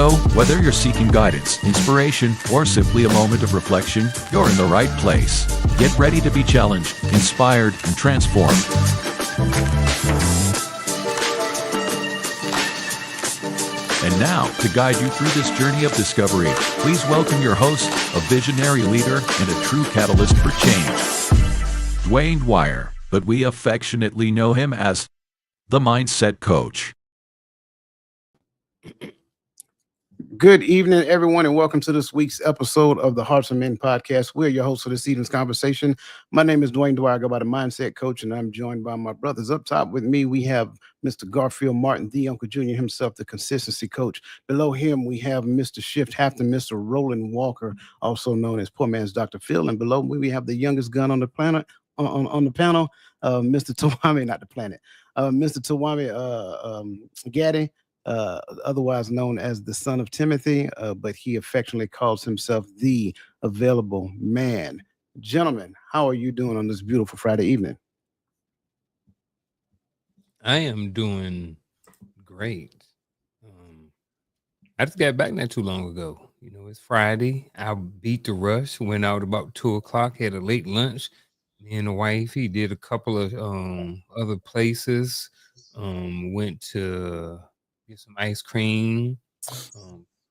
So, whether you're seeking guidance, inspiration, or simply a moment of reflection, you're in the right place. Get ready to be challenged, inspired, and transformed. And now, to guide you through this journey of discovery, please welcome your host, a visionary leader and a true catalyst for change, Dwayne Dwyer, but we affectionately know him as the Mindset Coach. Good evening, everyone, and welcome to this week's episode of the Hearts of Men podcast. We're your hosts for this evening's conversation. My name is Dwayne Dwyer. I go by the Mindset Coach, and I'm joined by my brothers. Up top with me, we have Mr. Garfield Martin, the Uncle Jr. himself, the Consistency Coach. Below him, we have Mr. Shift Hafton, Mr. Roland Walker, also known as Poor Man's Dr. Phil. And below me, we have the youngest gun on the planet, on the panel, Mr. Tawami, not the planet, Mr. Tawami Gaddy. Otherwise known as the son of Timothy, but he affectionately calls himself the available man. Gentlemen, how are you doing on this beautiful Friday evening? I am doing great. I just got back not too long ago. You know, it's Friday. I beat the rush, went out about 2:00, had a late lunch. Me and the wife, he did a couple of other places. Went to get some ice cream,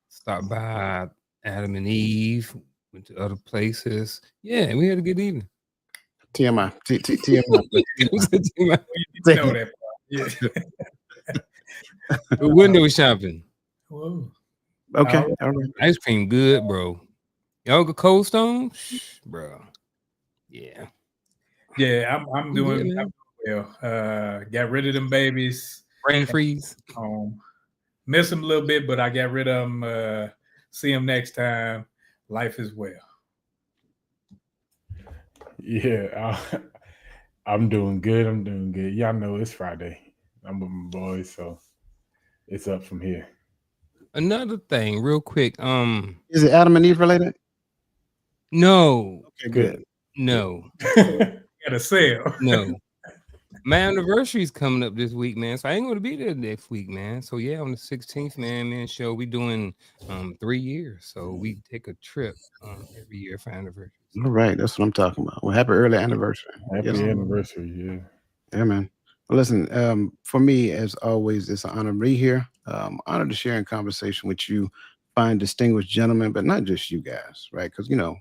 stopped by Adam and Eve, went to other places. Yeah, we had a good evening. TMI. TMI. You know that. Yeah. Window shopping. Whoa. Okay. All right. Ice cream good, bro. Y'all go Cold Stone? Bro. Yeah. Yeah, I'm doing well. Got rid of them babies. Brain freeze. Miss them a little bit, but I got rid of them. See them next time. Life is well. Yeah, I'm doing good. Y'all know it's Friday. I'm with my boys, so it's up from here. Another thing, real quick. Is it Adam and Eve related? No. Okay, good. No. Got a sale. No. My anniversary is coming up this week, man. So I ain't going to be there next week, man. So yeah, on the 16th, man, show we doing 3 years. So we take a trip every year for anniversary. All right, that's what I'm talking about. Well, happy early anniversary. Happy anniversary, yeah. Yeah, man. Well, listen, for me, as always, it's an honor to be here. Honored to share in conversation with you, fine, distinguished gentlemen, but not just you guys, right? Because, you know,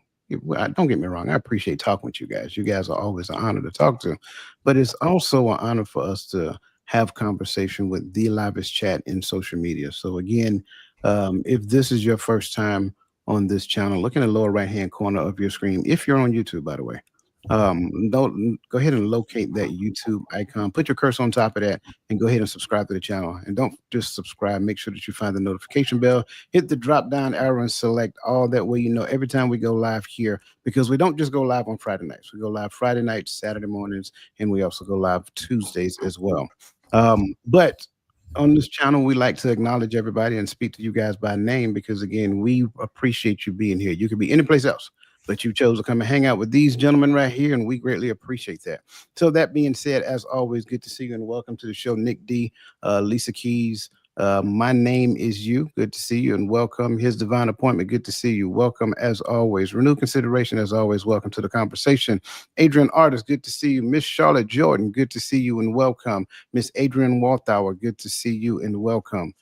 don't get me wrong, I appreciate talking with you guys. You guys are always an honor to talk to, but it's also an honor for us to have conversation with the livest chat in social media. So again, if this is your first time on this channel, look in the lower right-hand corner of your screen. If you're on YouTube, by the way, don't go ahead and locate that YouTube icon, put your cursor on top of that, and go ahead and subscribe to the channel. And don't just subscribe, make sure that you find the notification bell, hit the drop down arrow and select all. That way you know every time we go live here, because we don't just go live on Friday nights. We go live Friday nights, Saturday mornings, and we also go live Tuesdays as well. But on this channel, we like to acknowledge everybody and speak to you guys by name, because again, we appreciate you being here. You could be anyplace else, but you chose to come and hang out with these gentlemen right here, and we greatly appreciate that. So that being said, as always, good to see you and welcome to the show, Nick D, Lisa Keys. My name is you. Good to see you and welcome. His Divine Appointment. Good to see you. Welcome as always. Renew Consideration as always. Welcome to the conversation. Adrian Artist. Good to see you. Miss Charlotte Jordan. Good to see you and welcome. Miss Adrian Walthour. Good to see you and welcome.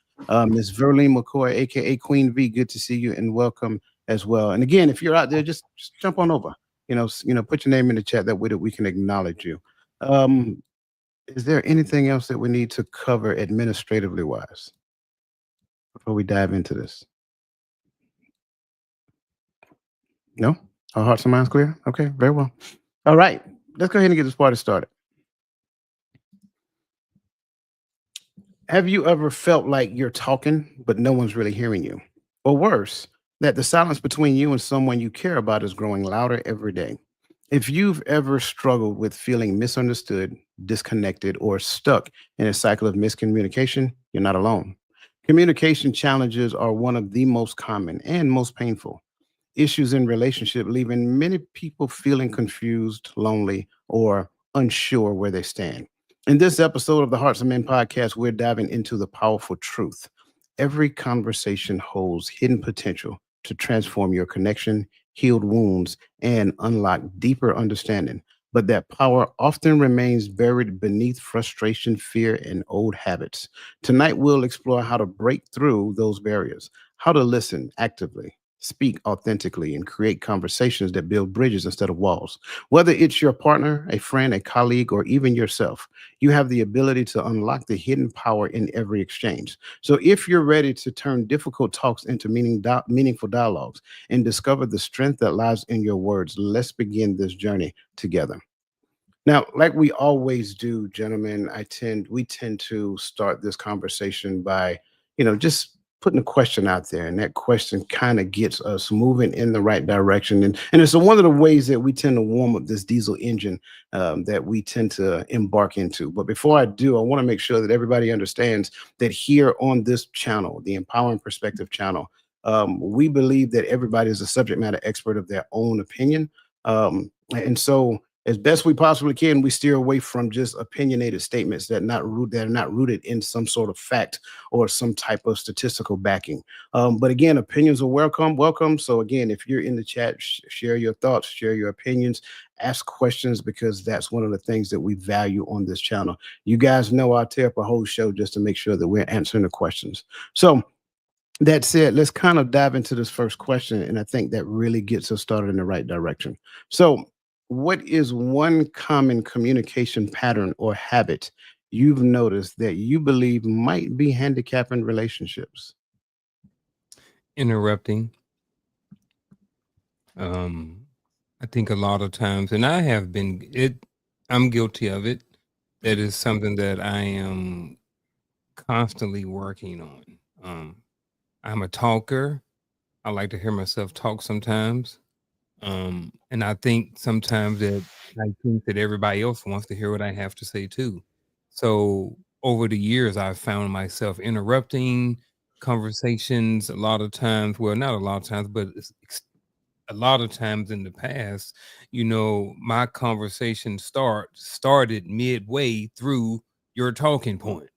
Miss Verlene McCoy, aka Queen V. Good to see you and welcome as well. And again, if you're out there, just jump on over. You know, put your name in the chat. That way that we can acknowledge you. Is there anything else that we need to cover administratively wise before we dive into this? No? Our hearts and minds clear? Okay, very well. All right, let's go ahead and get this party started. Have you ever felt like you're talking, but no one's really hearing you? Or worse, that the silence between you and someone you care about is growing louder every day? If you've ever struggled with feeling misunderstood, disconnected, or stuck in a cycle of miscommunication, you're not alone. Communication challenges are one of the most common and most painful issues in relationship, leaving many people feeling confused, lonely, or unsure where they stand. In this episode of the Hearts of Men podcast, we're diving into the powerful truth. every conversation holds hidden potential to transform your connection, heal wounds, and unlock deeper understanding. But that power often remains buried beneath frustration, fear, and old habits. Tonight, we'll explore how to break through those barriers, how to listen actively, speak authentically, and create conversations that build bridges instead of walls. Whether it's your partner, a friend, a colleague, or even yourself, you have the ability to unlock the hidden power in every exchange. So if you're ready to turn difficult talks into meaningful dialogues and discover the strength that lies in your words, let's begin this journey together. Now, like we always do, gentlemen, we tend to start this conversation by, just putting a question out there, and that question kind of gets us moving in the right direction. And it's one of the ways that we tend to warm up this diesel engine that we tend to embark into. But before I do, I want to make sure that everybody understands that here on this channel, the Empowering Perspective channel, we believe that everybody is a subject matter expert of their own opinion. And so as best we possibly can, we steer away from just opinionated statements that are not rooted in some sort of fact or some type of statistical backing. But again, opinions are welcome. So again, if you're in the chat, share your thoughts, share your opinions, ask questions, because that's one of the things that we value on this channel. You guys know I'll tear up a whole show just to make sure that we're answering the questions. So that said, let's kind of dive into this first question, and I think that really gets us started in the right direction. So, what is one common communication pattern or habit you've noticed that you believe might be handicapping relationships? Interrupting. I think a lot of times, and I'm guilty of it. That is something that I am constantly working on. I'm a talker. I like to hear myself talk sometimes. And I think sometimes that everybody else wants to hear what I have to say too. So over the years, I've found myself interrupting conversations a lot of times. Well, not a lot of times, but a lot of times in the past, my conversation started midway through your talking point.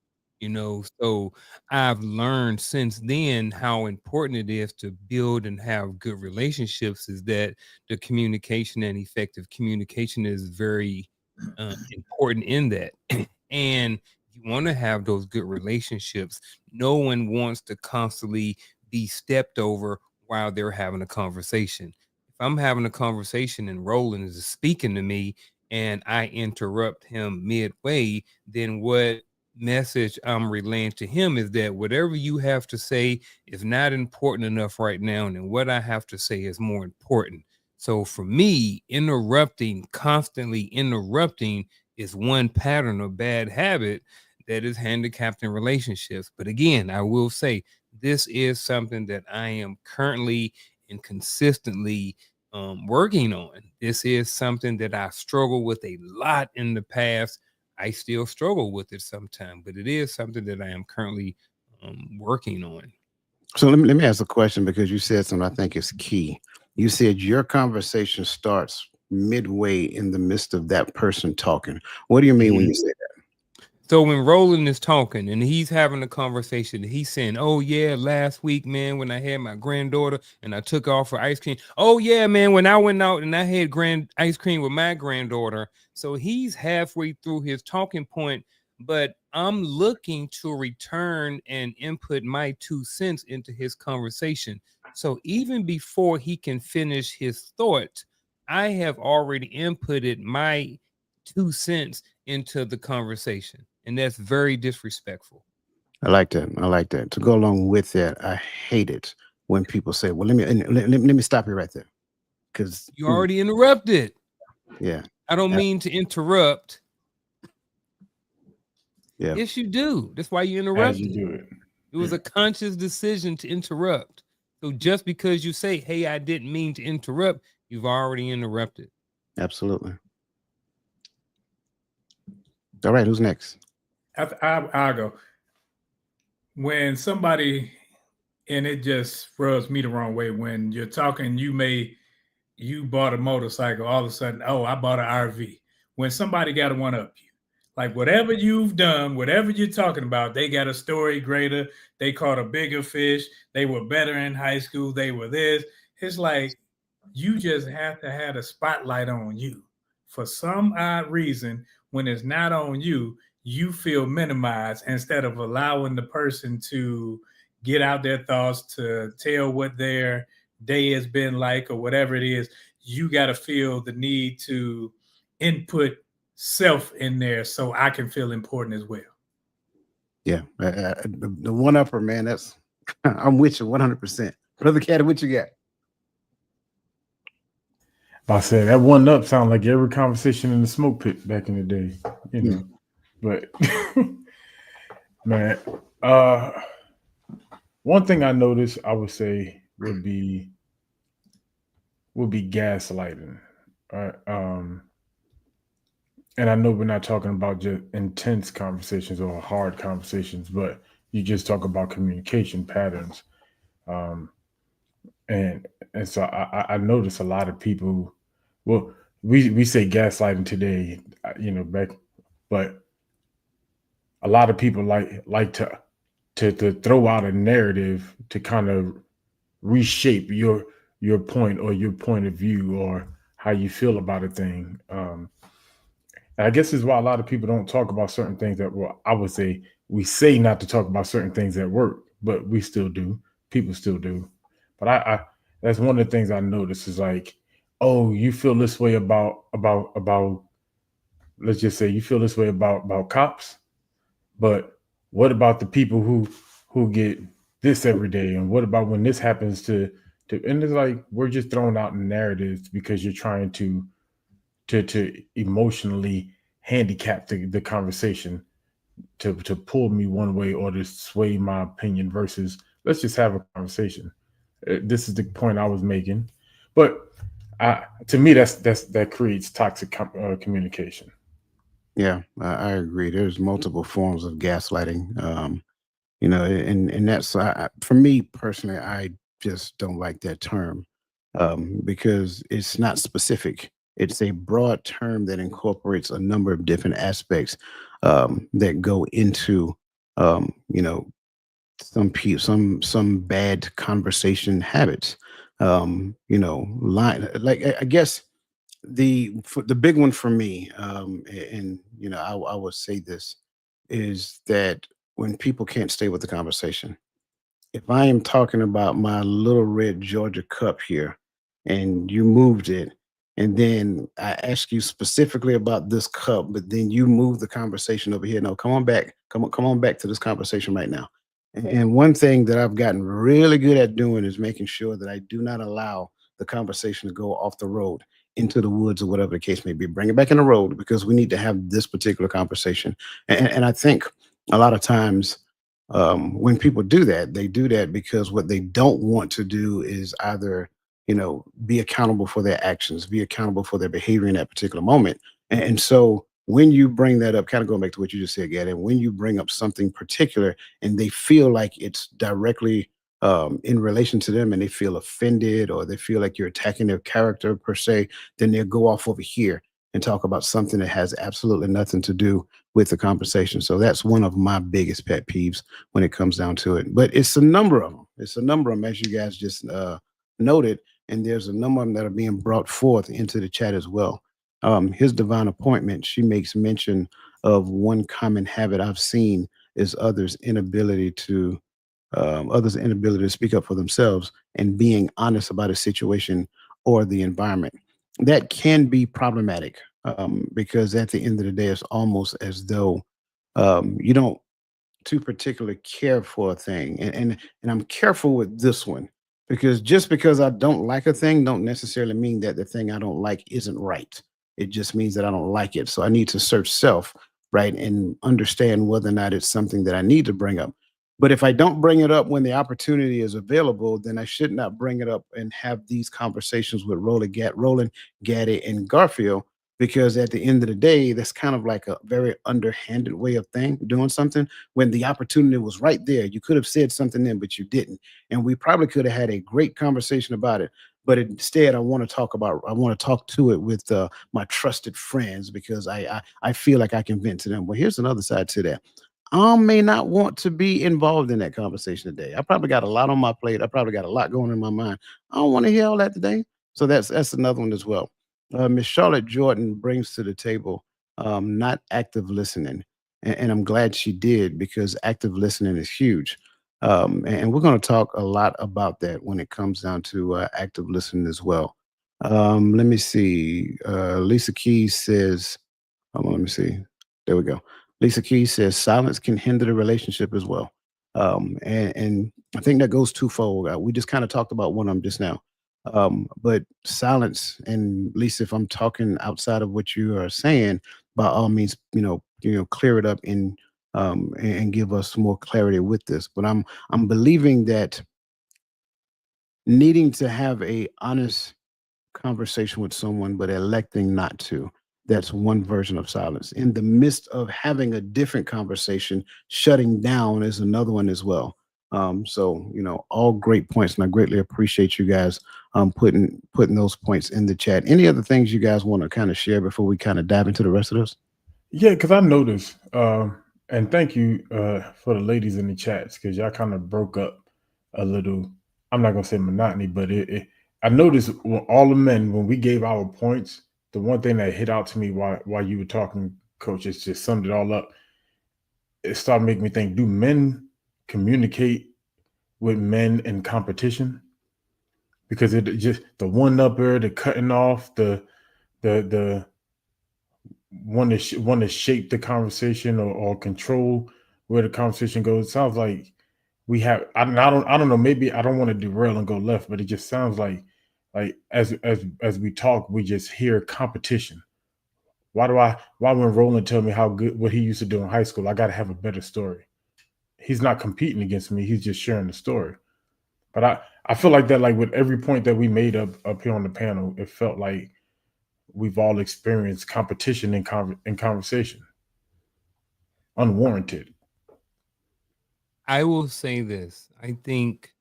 So I've learned since then how important it is to build and have good relationships, is that the communication and effective communication is very important in that. And you want to have those good relationships. No one wants to constantly be stepped over while they're having a conversation. If I'm having a conversation and Roland is speaking to me and I interrupt him midway, then what message I'm relaying to him is that whatever you have to say is not important enough right now, and what I have to say is more important. So for me, constantly interrupting is one pattern or bad habit that is handicapped in relationships. But again, I will say this is something that I am currently and consistently working on. This is something that I struggled with a lot in the past. I still struggle with it sometimes, but it is something that I am currently working on. So let me ask a question, because you said something I think is key. You said your conversation starts midway in the midst of that person talking. What do you mean when you say that? So when Roland is talking and he's having a conversation, he's saying, "Oh yeah, last week, man, when I had my granddaughter and I took off for ice cream. Oh yeah, man, when I went out and I had ice cream with my granddaughter." So he's halfway through his talking point, but I'm looking to return and input my 2 cents into his conversation. So even before he can finish his thought, I have already inputted my 2 cents into the conversation. And that's very disrespectful. I like that. I like that. To go along with that, I hate it when people say, "Well, let me stop you right there," because You already interrupted. Yeah. I don't mean to interrupt. Yeah. Yes, you do. That's why you As interrupted. you do it. It was a conscious decision to interrupt. So just because you say, "Hey, I didn't mean to interrupt," you've already interrupted. Absolutely. All right, who's next? I'll go. When somebody, and it just rubs me the wrong way, when you're talking, you bought a motorcycle, all of a sudden, "Oh, I bought an RV." When somebody got to one up you, Like whatever you've done, whatever you're talking about, they got a story greater. They caught a bigger fish. They were better in high school. They were this. It's like you just have to have a spotlight on you. For some odd reason, when it's not on you, you feel minimized instead of allowing the person to get out their thoughts, to tell what their day has been like or whatever it is. You got to feel the need to input self in there so I can feel important as well. Yeah, the one upper, man. That's I'm with you 100%. Brother Caddy, what you got? I said that one up sound like every conversation in the smoke pit back in the day, you know. But man, one thing I noticed I would say would be gaslighting. And I know we're not talking about just intense conversations or hard conversations, but you just talk about communication patterns. And so I notice a lot of people, well, we say gaslighting today, you know, but a lot of people like to throw out a narrative to kind of reshape your point or your point of view or how you feel about a thing. And I guess this is why a lot of people don't talk about certain things that, well, I would say we say not to talk about certain things at work, but we still do. People still do. But I that's one of the things I notice is like, oh, you feel this way about let's just say you feel this way about cops, but what about the people who get this every day? And what about when this happens to and it's like we're just throwing out narratives because you're trying to emotionally handicap the conversation to pull me one way or to sway my opinion versus let's just have a conversation. This is the point I was making, but to me that creates toxic communication. Yeah, I agree. There's multiple forms of gaslighting. You know, and that's for me personally, I just don't like that term because it's not specific. It's a broad term that incorporates a number of different aspects that go into, you know, some bad conversation habits. You know, line like I guess the big one for me, and you know, I would say this is that when people can't stay with the conversation, if I am talking about my little red Georgia cup here and you moved it, and then I ask you specifically about this cup, but then you move the conversation over here. No, come on back. Come on back to this conversation right now. And one thing that I've gotten really good at doing is making sure that I do not allow the conversation to go off the road into the woods or whatever the case may be. Bring it back in the road because we need to have this particular conversation. And I think a lot of times when people do that, they do that because what they don't want to do is either, you know, be accountable for their actions, be accountable for their behavior in that particular moment. And so when you bring that up, kind of going back to what you just said, Gad, and when you bring up something particular and they feel like it's directly in relation to them and they feel offended or they feel like you're attacking their character per se, then they'll go off over here and talk about something that has absolutely nothing to do with the conversation. So that's one of my biggest pet peeves when it comes down to it. But it's a number of them. It's a number of them, as you guys just noted, and there's a number of them that are being brought forth into the chat as well. His divine appointment, she makes mention of one common habit I've seen is others' inability to speak up for themselves and being honest about a situation or the environment. That can be problematic because at the end of the day, it's almost as though you don't too particularly care for a thing. And I'm careful with this one because just because I don't like a thing don't necessarily mean that the thing I don't like isn't right. It just means that I don't like it. So I need to search self, right, and understand whether or not it's something that I need to bring up. But if I don't bring it up when the opportunity is available, then I should not bring it up and have these conversations with Roland, Gaddy, and Garfield, because at the end of the day, that's kind of like a very underhanded way of doing something when the opportunity was right there. You could have said something then, but you didn't. And we probably could have had a great conversation about it. but instead I want to talk to it with my trusted friends, because I feel like I can vent to them. Well, here's another side to that. I may not want to be involved in that conversation today. I probably got a lot on my plate. I probably got a lot going in my mind. I don't want to hear all that today. So that's another one as well. Miss Charlotte Jordan brings to the table not active listening. And I'm glad she did, because active listening is huge. And we're going to talk a lot about that when it comes down to active listening as well. Let me see. Lisa Keys says, hold on, let me see. There we go. Lisa Keys says silence can hinder the relationship as well. And I think that goes twofold. We just kind of talked about one of them just now. But silence, and Lisa, if I'm talking outside of what you are saying, by all means, clear it up and give us more clarity with this. But I'm believing that needing to have a honest conversation with someone, but electing not to. That's one version of silence. In the midst of having a different conversation, shutting down is another one as well. So all great points, and I greatly appreciate you guys putting those points in the chat. Any other things you guys want to kind of share before we kind of dive into the rest of this? Yeah, because I noticed, and thank you for the ladies in the chats, because y'all kind of broke up a little. I'm not gonna say monotony, but I noticed all the men, when we gave our points, the one thing that hit out to me while you were talking, Coach, is just summed it all up. It started making me think: do men communicate with men in competition? Because it just the one-upper, the cutting off, the want to shape the conversation or control where the conversation goes. It sounds like we have. I don't know. Maybe I don't want to derail and go left, but it just sounds like as we talk, we just hear competition. Why when Roland tell me how good what he used to do in high school, I got to have a better story. He's not competing against me. He's just sharing the story. But I feel like that, like with every point that we made up here on the panel, it felt like we've all experienced competition in conversation, unwarranted. I will say this. I think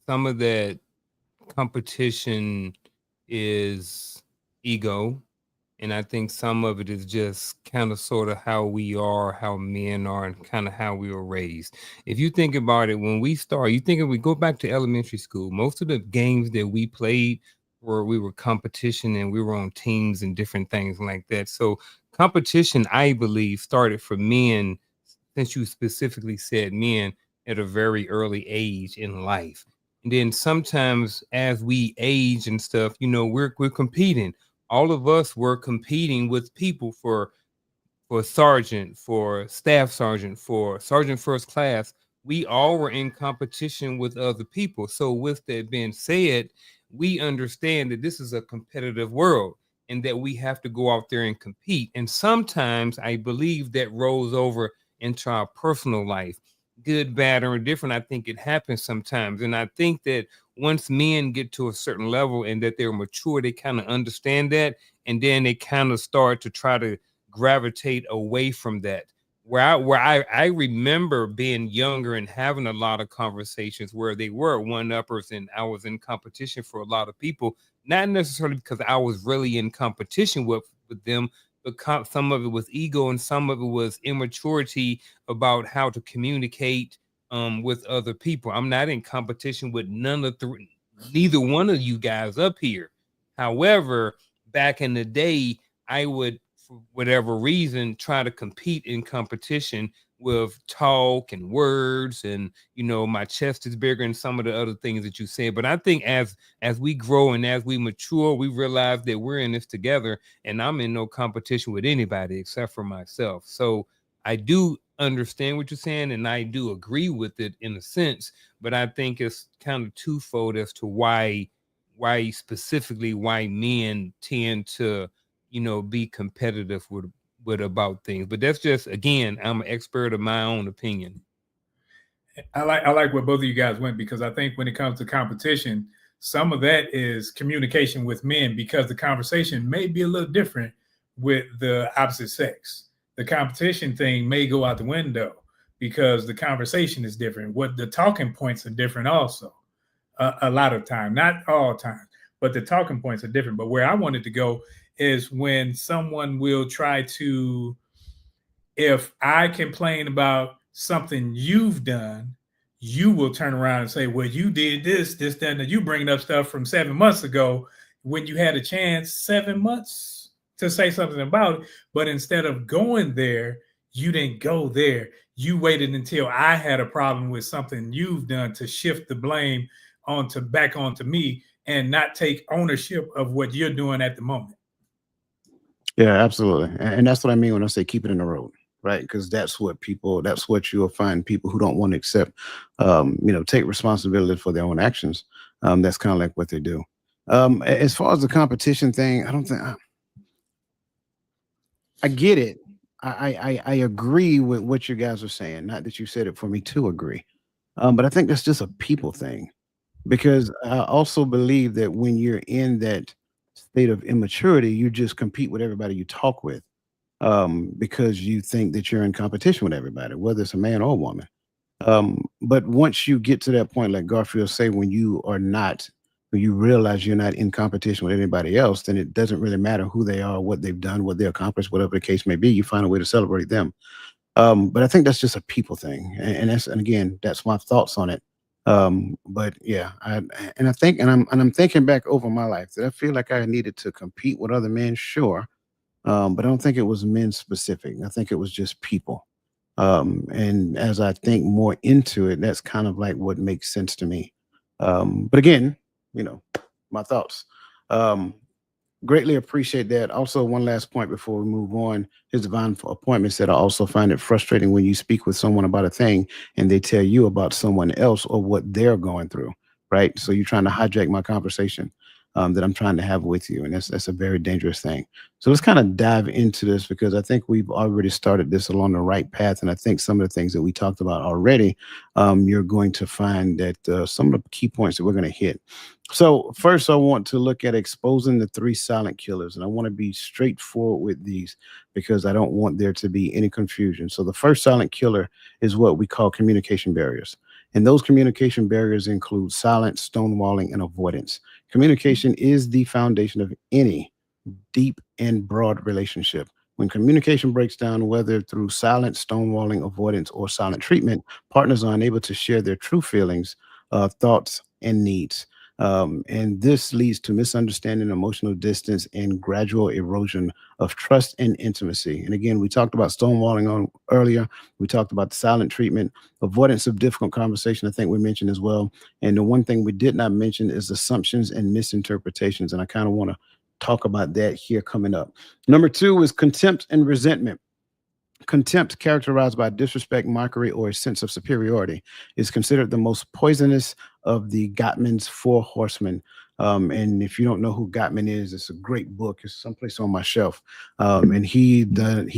some of that competition is ego. And I think some of it is just kind of sort of how we are, how men are, and kind of how we were raised. If you think about it, when we start, you think if we go back to elementary school, most of the games that we played we were competition, and we were on teams and different things like that. So competition, I believe, started for men, since you specifically said men, at a very early age in life. And then sometimes as we age and stuff, we're competing. All of us were competing with people for sergeant, for staff sergeant, for sergeant first class. We all were in competition with other people. So with that being said, we understand that this is a competitive world and that we have to go out there and compete. And sometimes I believe that rolls over into our personal life, good, bad, or indifferent. I think it happens sometimes. And I think that once men get to a certain level and that they're mature, they kind of understand that. And then they kind of start to try to gravitate away from that. I remember being younger and having a lot of conversations where they were one-uppers and I was in competition for a lot of people, not necessarily because I was really in competition with them, but some of it was ego and some of it was immaturity about how to communicate with other people. I'm not in competition with neither one of you guys up here. However, back in the day, I would, for whatever reason, try to compete in competition with talk and words, and my chest is bigger and some of the other things that you said. But I think as we grow and as we mature, we realize that we're in this together, and I'm in no competition with anybody except for myself. So I do understand what you're saying, and I do agree with it in a sense, but I think it's kind of twofold as to why specifically why men tend to be competitive with about things. But that's just, again, I'm an expert of my own opinion. I like where both of you guys went, because I think when it comes to competition, some of that is communication with men, because the conversation may be a little different with the opposite sex. The competition thing may go out the window because the conversation is different. What the talking points are different also. a lot of time, not all times, but the talking points are different. But where I wanted to go is when someone will try to, if I complain about something you've done, you will turn around and say, well, you did this, that, and you bringing up stuff from 7 months ago when you had a chance 7 months to say something about it. But instead of going there, you didn't go there. You waited until I had a problem with something you've done to shift the blame back onto me and not take ownership of what you're doing at the moment. Yeah, absolutely. And that's what I mean when I say keep it in the road, right? Because that's what you'll find people who don't want to accept, take responsibility for their own actions. That's kind of like what they do. As far as the competition thing, I don't think I get it. I agree with what you guys are saying. Not that you said it for me to agree. But I think that's just a people thing, because I also believe that when you're in that state of immaturity, you just compete with everybody you talk with, because you think that you're in competition with everybody, whether it's a man or a woman. But once you get to that point, like Garfield say, when you realize you're not in competition with anybody else, then it doesn't really matter who they are, what they've done, what they accomplished, whatever the case may be. You find a way to celebrate them. But I think that's just a people thing, and again, that's my thoughts on it. But yeah, I'm thinking back over my life that I feel like I needed to compete with other men, sure, but I don't think it was men specific. I think it was just people. And as I think more into it, that's kind of like what makes sense to me. But again, my thoughts. Um, Greatly appreciate that. Also, one last point before we move on. His divine appointment said, I also find it frustrating when you speak with someone about a thing and they tell you about someone else or what they're going through, right? So you're trying to hijack my conversation that I'm trying to have with you. And that's a very dangerous thing. So let's kind of dive into this, because I think we've already started this along the right path. And I think some of the things that we talked about already, you're going to find that some of the key points that we're going to hit. So first, I want to look at exposing the 3 silent killers, and I want to be straightforward with these because I don't want there to be any confusion. So the first silent killer is what we call communication barriers, and those communication barriers include silence, stonewalling, and avoidance. Communication is the foundation of any deep and broad relationship. When communication breaks down, whether through silence, stonewalling, avoidance, or silent treatment, partners are unable to share their true feelings, thoughts, and needs. And this leads to misunderstanding, emotional distance, and gradual erosion of trust and intimacy. And again, we talked about stonewalling on earlier. We talked about the silent treatment, avoidance of difficult conversation, I think we mentioned as well. And the one thing we did not mention is assumptions and misinterpretations. And I kind of want to talk about that here coming up. Number 2 is contempt and resentment. Contempt, characterized by disrespect, mockery, or a sense of superiority, is considered the most poisonous of the Gottman's 4 horsemen. And if you don't know who Gottman is, it's a great book. It's someplace on my shelf. And he and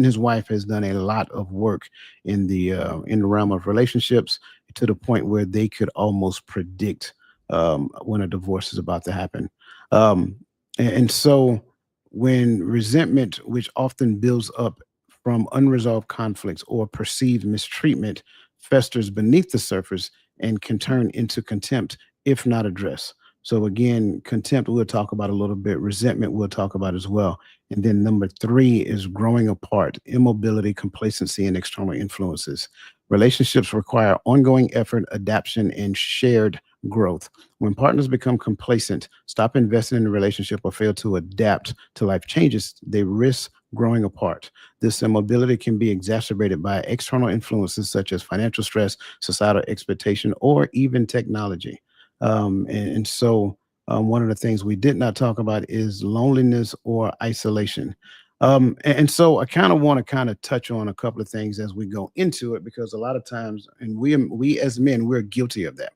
his wife has done a lot of work in the realm of relationships, to the point where they could almost predict when a divorce is about to happen. And so when resentment, which often builds up from unresolved conflicts or perceived mistreatment, festers beneath the surface and can turn into contempt if not addressed. So again, contempt we'll talk about a little bit, resentment we'll talk about as well. And then number 3 is growing apart, immobility, complacency, and external influences. Relationships require ongoing effort, adaptation, and shared growth. When partners become complacent, stop investing in the relationship, or fail to adapt to life changes, they risk growing apart. This immobility can be exacerbated by external influences such as financial stress, societal expectation, or even technology. So one of the things we did not talk about is loneliness or isolation. And so I kind of want to touch on a couple of things as we go into it, because a lot of times, and we as men, we're guilty of that.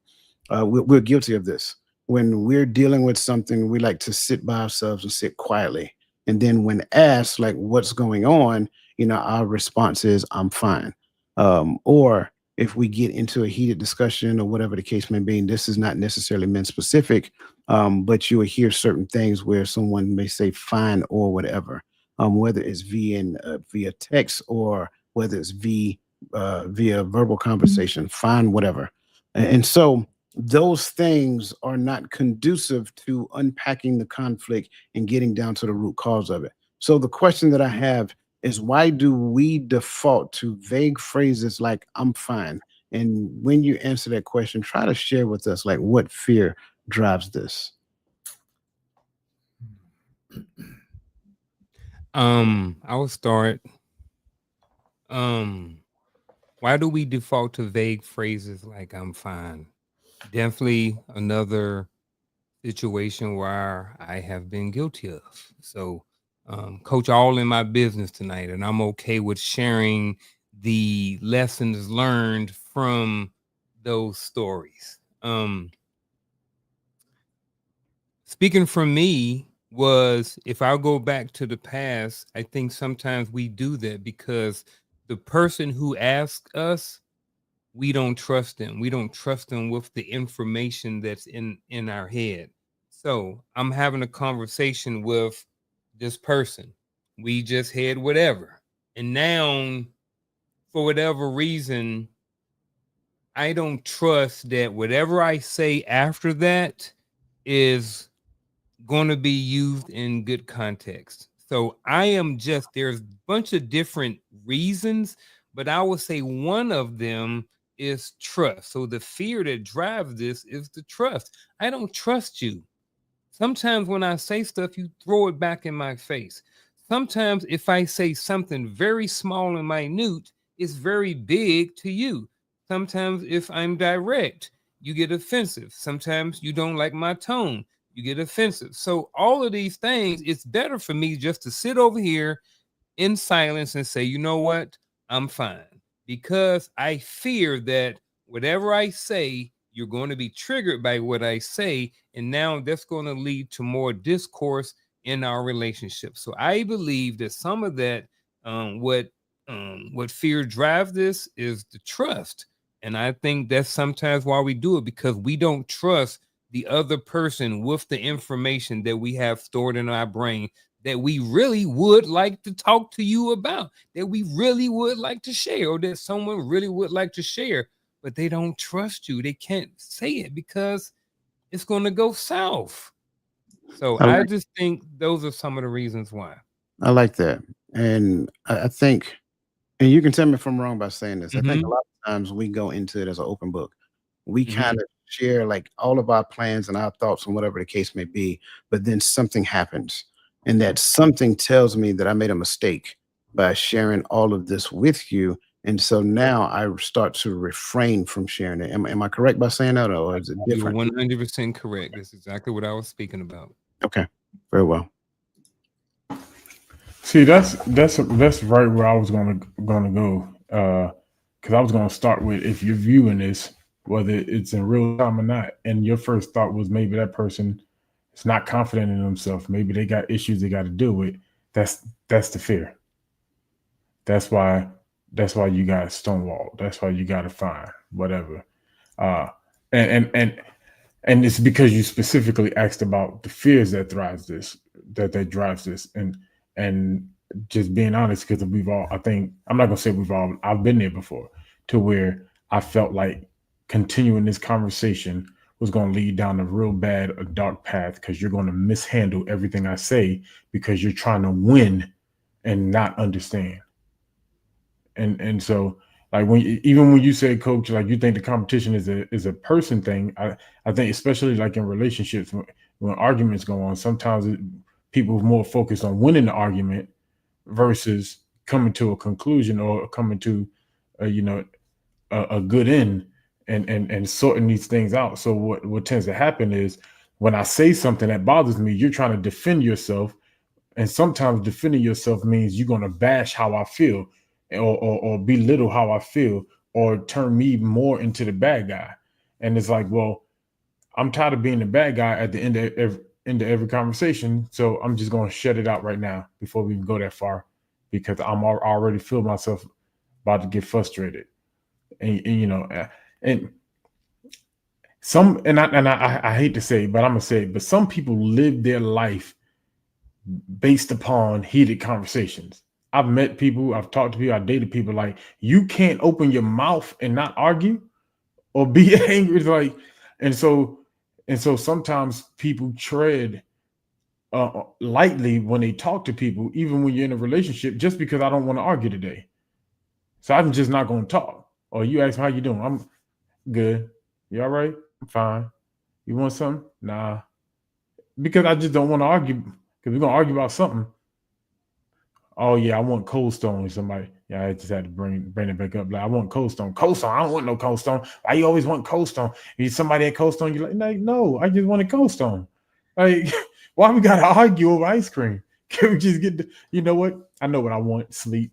We're guilty of this. When we're dealing with something, we like to sit by ourselves and sit quietly. And then when asked, like, what's going on, our response is, I'm fine. Or if we get into a heated discussion or whatever the case may be, and this is not necessarily men specific, but you will hear certain things where someone may say fine or whatever, whether it's via text or whether it's via verbal conversation, fine, whatever. And so those things are not conducive to unpacking the conflict and getting down to the root cause of it. So the question that I have is, why do we default to vague phrases like "I'm fine"? And when you answer that question, try to share with us like what fear drives this. I will start. Why do we default to vague phrases like "I'm fine"? Definitely another situation where I have been guilty of. So, coach, all in my business tonight, and I'm okay with sharing the lessons learned from those stories. Speaking for me was, if I go back to the past, I think sometimes we do that because the person who asked us, we don't trust them. We don't trust them with the information that's in our head. So I'm having a conversation with this person. We just had whatever. And now, for whatever reason, I don't trust that whatever I say after that is going to be used in good context. So there's a bunch of different reasons, but I would say one of them is trust. So the fear that drives this is the trust. I don't trust you. Sometimes when I say stuff, you throw it back in my face. Sometimes if I say something very small and minute, it's very big to you. Sometimes if I'm direct, you get offensive. Sometimes you don't like my tone, you get offensive. So all of these things, it's better for me just to sit over here in silence and say, you know what, I'm fine. Because I fear that whatever I say, you're going to be triggered by what I say. And now that's going to lead to more discourse in our relationship. So I believe that some of that, what fear drives this is the trust. And I think that's sometimes why we do it, because we don't trust the other person with the information that we have stored in our brain that we really would like to talk to you about, that we really would like to share, or that someone really would like to share, but they don't trust you. They can't say it because it's going to go south. So I just think those are some of the reasons why. I like that. And I think, and you can tell me if I'm wrong by saying this, I think a lot of times we go into it as an open book. We kind of share like all of our plans and our thoughts and whatever the case may be, but then something happens. And that something tells me that I made a mistake by sharing all of this with you. And so now I start to refrain from sharing it. Am I correct by saying that, or is it You're different? 100% correct. That's exactly what I was speaking about. Okay, very well. See, that's right where I was gonna go. Because I was gonna start with, if you're viewing this, whether it's in real time or not, and your first thought was maybe that person is not confident in themselves. Maybe they got issues they got to deal with. That's the fear. That's why you got stonewalled. That's why you got to find whatever. And it's because you specifically asked about the fears that drives this, that drives this, and just being honest, because I think I'm not gonna say I've been there before, to where I felt like continuing this conversation was going to lead down a real bad, a dark path, because you're going to mishandle everything I say because you're trying to win and not understand. And so, like, even when you say, coach, like, you think the competition is a person thing, I think especially like in relationships, when arguments go on, sometimes people are more focused on winning the argument versus coming to a conclusion or coming to a good end and sorting these things out. So what tends to happen is, when I say something that bothers me, you're trying to defend yourself, and sometimes defending yourself means you're going to bash how I feel, or belittle how I feel, or turn me more into the bad guy. And it's like, well, I'm tired of being the bad guy at the end of every conversation, so I'm just going to shut it out right now before we even go that far, because I'm already feel myself about to get frustrated. And some, and I hate to say it, but I'm gonna say it, but some people live their life based upon heated conversations. I've met people, I've talked to people, I've dated people, like, you can't open your mouth and not argue or be angry. It's like, And so sometimes people tread lightly when they talk to people, even when you're in a relationship, just because I don't want to argue today. So I'm just not going to talk. Or you ask me, how you doing? I'm good. You all right? I'm fine. You want something? Nah. Because I just don't want to argue, because we're going to argue about something. Oh, yeah, I want Cold Stone. Somebody, yeah, I just had to bring it back up. Like, I want Cold Stone. Cold Stone. I don't want no Cold Stone. Why you always want Cold Stone? If somebody at Cold Stone, you're like, no, I just want a Cold Stone. Like, why we got to argue over ice cream? Can we just get you know what? I know what I want. Sleep.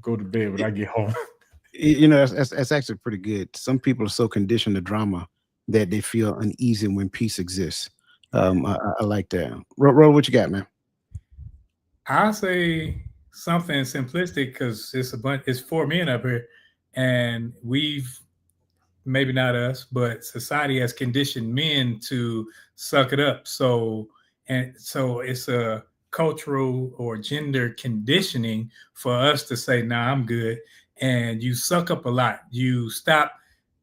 Go to bed when I get home. You know, that's actually pretty good. Some people are so conditioned to drama that they feel uneasy when peace exists. I like that. Ro, what you got, man? I'll say something simplistic because it's 4 men up here, and we've, maybe not us, but society has conditioned men to suck it up. So it's a cultural or gender conditioning for us to say, nah, I'm good. And you suck up a lot. You stop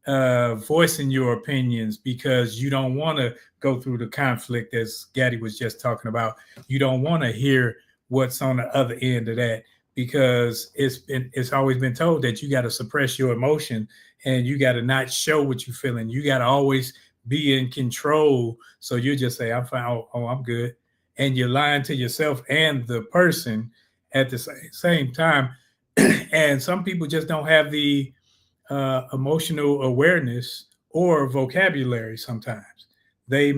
voicing your opinions because you don't want to go through the conflict, as Gaddy was just talking about. You don't want to hear what's on the other end of that, because it's always been told that you got to suppress your emotion and you got to not show what you're feeling. You got to always be in control. So you just say, I'm fine. Oh, I'm good. And you're lying to yourself and the person at the same time. And some people just don't have the emotional awareness or vocabulary. Sometimes they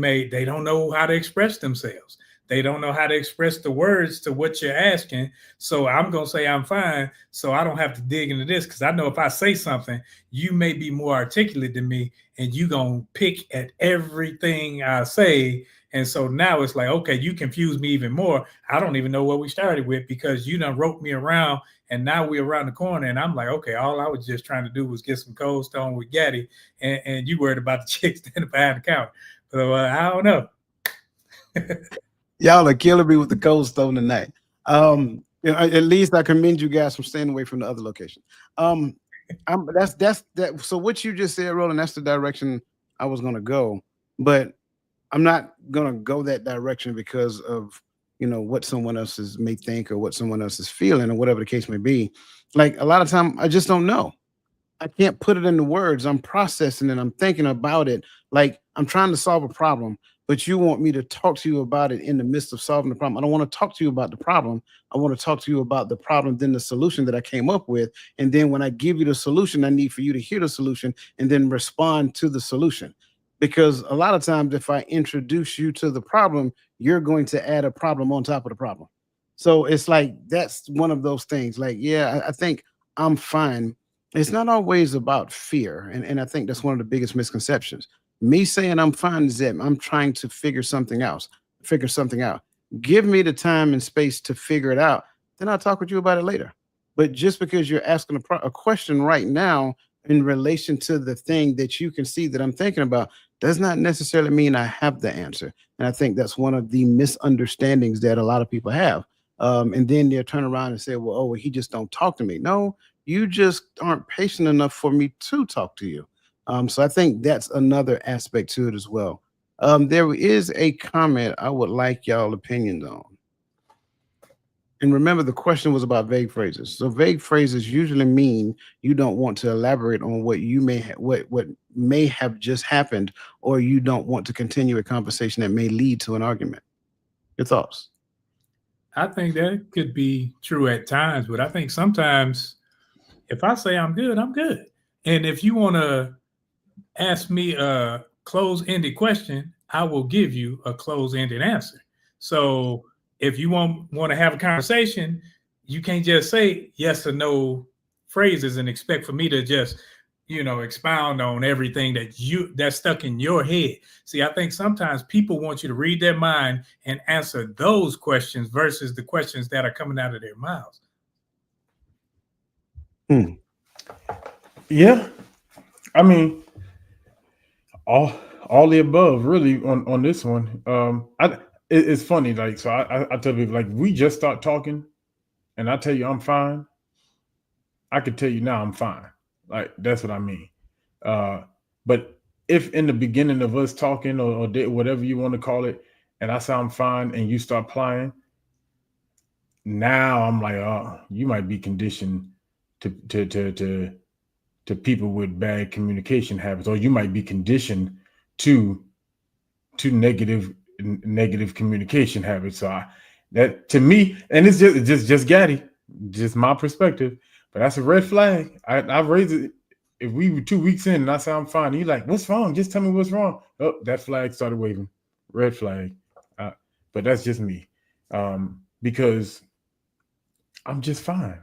don't know how to express themselves. They don't know how to express the words to what you're asking. So I'm going to say I'm fine, so I don't have to dig into this, because I know if I say something, you may be more articulate than me, and you going to pick at everything I say. And so now it's like, okay, you confuse me even more. I don't even know what we started with, because you done roped me around, and now we're around the corner, and I'm like, okay, all I was just trying to do was get some Cold Stone with Gaddy, and you worried about the chick standing behind the counter. So I don't know. Y'all are killing me with the Cold Stone tonight. At least I commend you guys from staying away from the other location. That's that. So what you just said, Roland, that's the direction I was going to go, but I'm not going to go that direction because of, you know, what someone else may think or what someone else is feeling or whatever the case may be. Like, a lot of time, I just don't know. I can't put it into words. I'm processing it. I'm thinking about it. Like, I'm trying to solve a problem, but you want me to talk to you about it in the midst of solving the problem. I don't want to talk to you about the problem. I want to talk to you about the problem, then the solution that I came up with. And then when I give you the solution, I need for you to hear the solution and then respond to the solution. Because a lot of times, if I introduce you to the problem, you're going to add a problem on top of the problem. So it's like, that's one of those things. Like, yeah, I think I'm fine. It's not always about fear. And I think that's one of the biggest misconceptions. Me saying I'm fine is that I'm trying to figure something out. Give me the time and space to figure it out. Then I'll talk with you about it later. But just because you're asking a question right now in relation to the thing that you can see that I'm thinking about does not necessarily mean I have the answer. And I think that's one of the misunderstandings that a lot of people have. And then they'll turn around and say, well, he just don't talk to me. No, you just aren't patient enough for me to talk to you. So I think that's another aspect to it as well. There is a comment I would like y'all opinions on. And remember, the question was about vague phrases. So vague phrases usually mean you don't want to elaborate on what you may what may have just happened, or you don't want to continue a conversation that may lead to an argument. Your thoughts? I think that could be true at times, but I think sometimes if I say I'm good, I'm good. And if you want to ask me a closed-ended question, I will give you a closed-ended answer. So if you want to have a conversation, you can't just say yes or no phrases and expect for me to just, expound on everything that's stuck in your head. See, I think sometimes people want you to read their mind and answer those questions versus the questions that are coming out of their mouths. Yeah. I mean, all the above, really, on this one. It's funny, like, so I tell people, like, we just start talking and I tell you I'm fine, I could tell you now I'm fine. Like, that's what I mean. But if in the beginning of us talking or whatever you want to call it, and I sound fine and you start plying, now I'm like, oh, you might be conditioned to people with bad communication habits, or you might be conditioned to negative communication habits. So that to me, and it's just Gaddy, just my perspective, but that's a red flag. I raised it. If we were 2 weeks in and I sound fine, you like, what's wrong? Just tell me what's wrong. Oh, that flag started waving, red flag. But that's just me, because I'm just fine.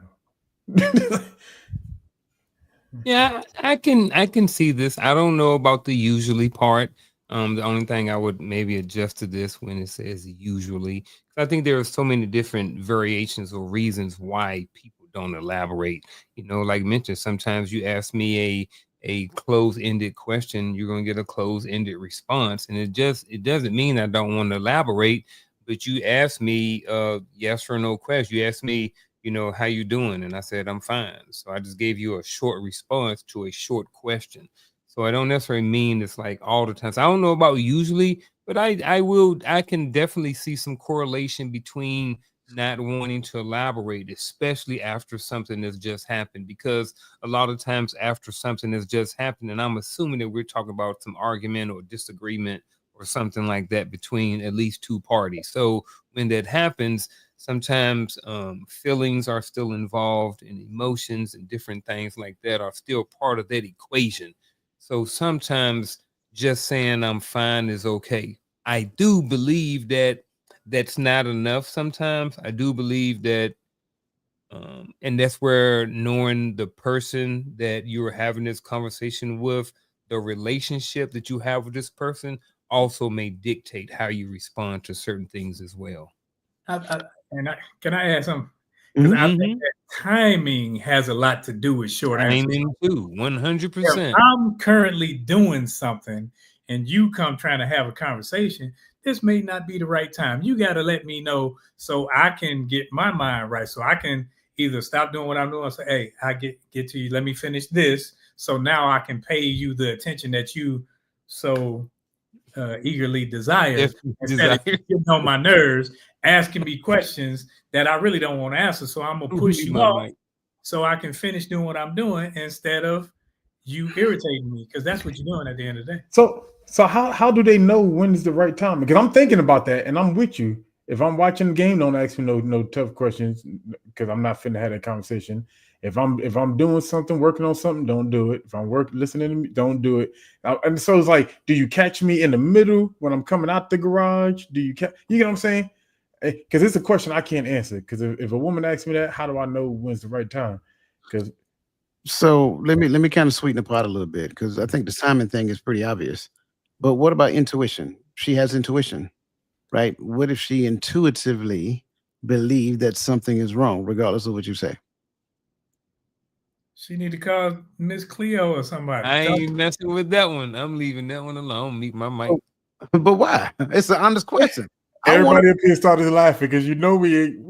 Yeah, I can see this. I don't know about the usually part. The only thing I would maybe adjust to this when it says usually, I think there are so many different variations or reasons why people don't elaborate. Like mentioned, sometimes you ask me a close-ended question, you're gonna get a close-ended response, and it doesn't mean I don't want to elaborate. But you ask me yes or no question. You ask me, how you doing? And I said, I'm fine. So I just gave you a short response to a short question. So I don't necessarily mean it's like all the time. So I don't know about usually, but I can definitely see some correlation between not wanting to elaborate, especially after something has just happened, because a lot of times after something has just happened, and I'm assuming that we're talking about some argument or disagreement or something like that between at least two parties. So when that happens, sometimes feelings are still involved, and emotions and different things like that are still part of that equation. So sometimes just saying I'm fine is okay. I do believe that that's not enough. Sometimes I do believe that, and that's where knowing the person that you're having this conversation with, the relationship that you have with this person, also may dictate how you respond to certain things as well. Can I add something? Because I think that timing has a lot to do with short answers. Timing too, 100%. If I'm currently doing something and you come trying to have a conversation, this may not be the right time. You got to let me know so I can get my mind right. So I can either stop doing what I'm doing and say, hey, I get to you. Let me finish this. So now I can pay you the attention that you so eagerly desire, instead of getting on my nerves, asking me questions that I really don't want to answer. So I'm going to push you off so I can finish doing what I'm doing instead of you irritating me, because that's what you're doing at the end of the day. So how do they know when is the right time? Because I'm thinking about that, and I'm with you. If I'm watching the game, don't ask me no tough questions, because I'm not finna have that conversation. If I'm doing something, working on something, don't do it. If I'm listening to me, don't do it. And so it's like, do you catch me in the middle when I'm coming out the garage? Do you catch? You know what I'm saying? Because it's a question I can't answer. Because if a woman asks me that, how do I know when's the right time? Because so let me kind of sweeten the pot a little bit, because I think the Simon thing is pretty obvious. But what about intuition? She has intuition, right? What if she intuitively believe that something is wrong, regardless of what you say? She need to call Miss Cleo or somebody. I ain't messing with that one. I'm leaving that one alone. Meet my mic. But why? It's an honest question. Everybody up here started laughing because we ain't.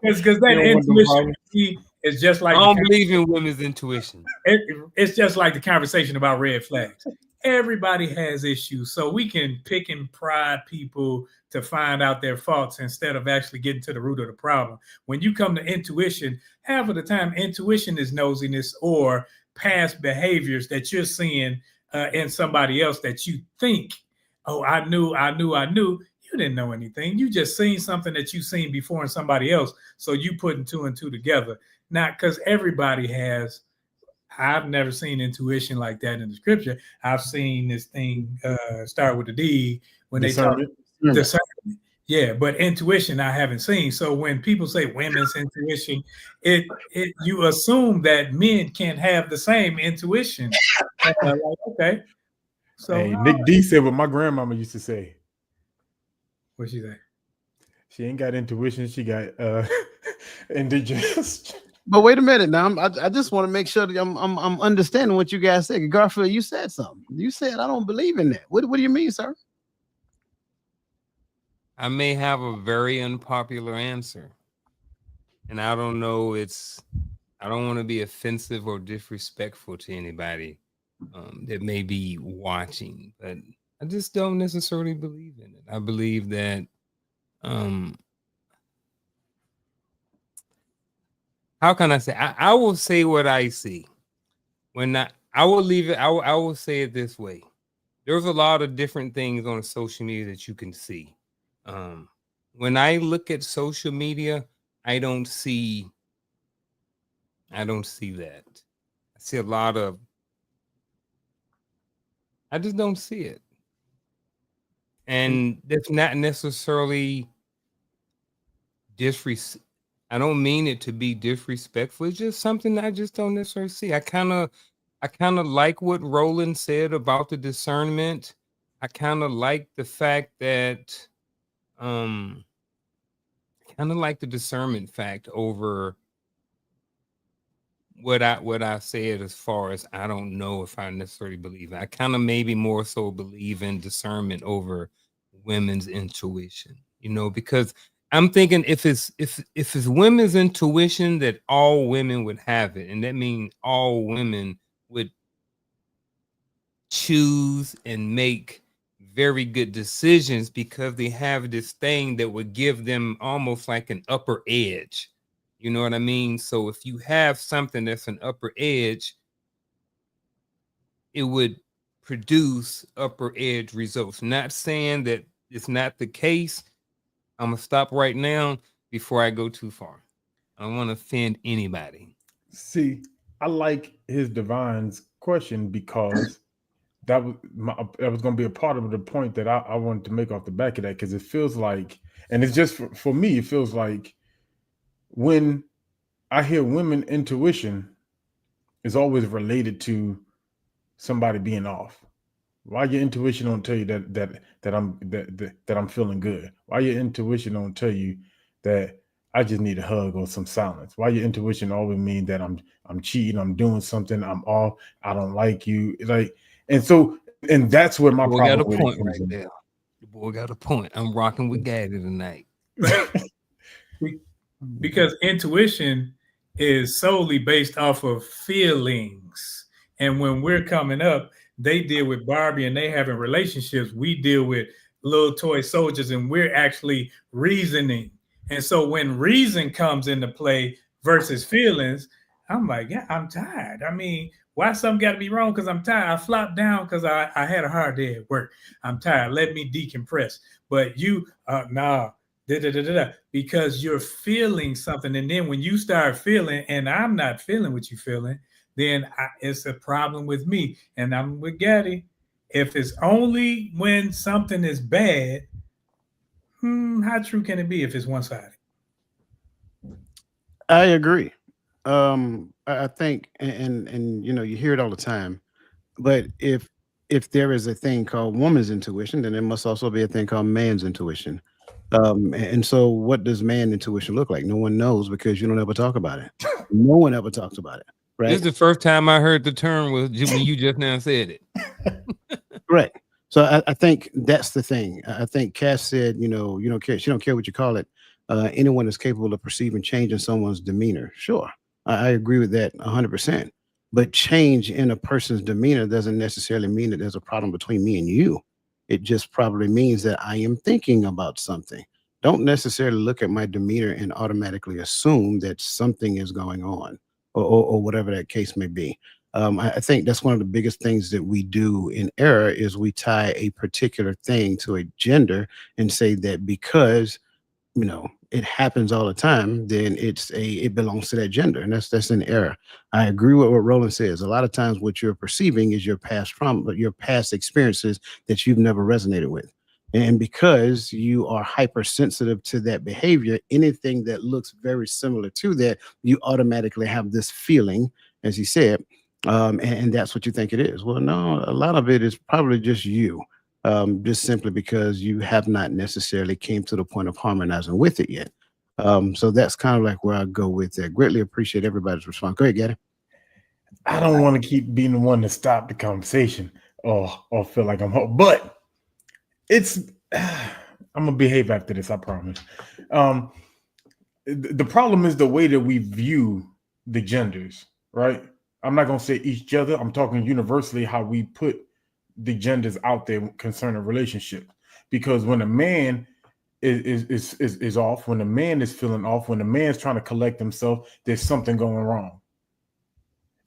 Because that intuition is just like, I don't believe in women's intuition. It's just like the conversation about red flags. Everybody has issues, so we can pick and prod people to find out their faults instead of actually getting to the root of the problem. When you come to intuition, half of the time, intuition is nosiness or past behaviors that you're seeing in somebody else that you think, oh, I knew. You didn't know anything. You just seen something that you've seen before in somebody else. So you putting two and two together. Not because everybody has. I've never seen intuition like that in the scripture. I've seen this thing start with a D when they talk discernment. Yeah, but intuition I haven't seen. So when people say women's intuition, you assume that men can't have the same intuition. Like, okay. So hey, Nick D said what my grandmama used to say. What'd she say? She ain't got intuition. She got indigestion. But wait a minute now. I just want to make sure that I'm understanding what you guys said. Garfield, you said something. You said I don't believe in that. What do you mean, sir? I may have a very unpopular answer, and I don't know. I don't want to be offensive or disrespectful to anybody. that may be watching, but I just don't necessarily believe in it. I believe that how can I say? I will say what I see. When I will leave it. I will say it this way. There's a lot of different things on social media that you can see. When I look at social media, I don't see that. I see a lot of. I just don't see it, and that's not necessarily disrespect. I don't mean it to be disrespectful. It's just something I just don't necessarily see. I kind of like what Roland said about the discernment. I kind of like the fact that kind of like the discernment fact over what I said as far as I don't know if I necessarily believe it. I kind of maybe more so believe in discernment over women's intuition, because I'm thinking if it's women's intuition, that all women would have it, and that means all women would choose and make very good decisions because they have this thing that would give them almost like an upper edge. You know what I mean? So if you have something that's an upper edge, it would produce upper edge results. Not saying that it's not the case. I'm going to stop right now before I go too far. I don't want to offend anybody. See, I like his divine's question because that was going to be a part of the point that I wanted to make off the back of that, because it feels like, and it's just for me, it feels like when I hear women intuition is always related to somebody being off. Why your intuition don't tell you that I'm feeling good? Why your intuition don't tell you that I just need a hug or some silence? Why your intuition always mean that I'm cheating, I'm doing something, I'm off, I don't like you, like, and that's where my problem got a with point it comes right in. there. The boy got a point. I'm rocking with Gaddy tonight. Because intuition is solely based off of feelings. And when we're coming up, they deal with Barbie and they having relationships. We deal with little toy soldiers and we're actually reasoning. And so when reason comes into play versus feelings, I'm like, yeah, I'm tired. I mean, why something got to be wrong? Because I'm tired. I flopped down because I had a hard day at work. I'm tired. Let me decompress. But you, nah. Because you're feeling something, and then when you start feeling and I'm not feeling what you're feeling, then it's a problem with me. And I'm with Gaddy. If it's only when something is bad, how true can it be if it's one-sided? I agree. I think, and you hear it all the time, but if there is a thing called woman's intuition, then there must also be a thing called man's intuition. And so what does man intuition look like? No one knows because you don't ever talk about it. No one ever talks about it, right? This is the first time I heard the term when you just now said it. Correct. So I think that's the thing. I think Cass said, you don't care. She don't care what you call it. Anyone is capable of perceiving change in someone's demeanor. Sure. I agree with that 100%. But change in a person's demeanor doesn't necessarily mean that there's a problem between me and you. It just probably means that I am thinking about something. Don't necessarily look at my demeanor and automatically assume that something is going on or whatever that case may be. I think that's one of the biggest things that we do in error is we tie a particular thing to a gender and say that because it happens all the time, then it belongs to that gender, and that's an error. I agree with what Roland says. A lot of times, what you're perceiving is your past trauma, your past experiences that you've never resonated with, and because you are hypersensitive to that behavior, anything that looks very similar to that, you automatically have this feeling, as he said, and that's what you think it is. Well, no, a lot of it is probably just you. Just simply because you have not necessarily came to the point of harmonizing with it yet. So that's kind of like where I go with that. Greatly appreciate everybody's response. Go ahead, Gaddy. I don't want to keep being the one to stop the conversation or feel like I'm but it's I'm gonna behave after this, I promise. The problem is the way that we view the genders, right? I'm not going to say each other. I'm talking universally how we put the genders out there concerning relationships. Because when a man is off, when a man is feeling off, when a man's trying to collect himself, there's something going wrong.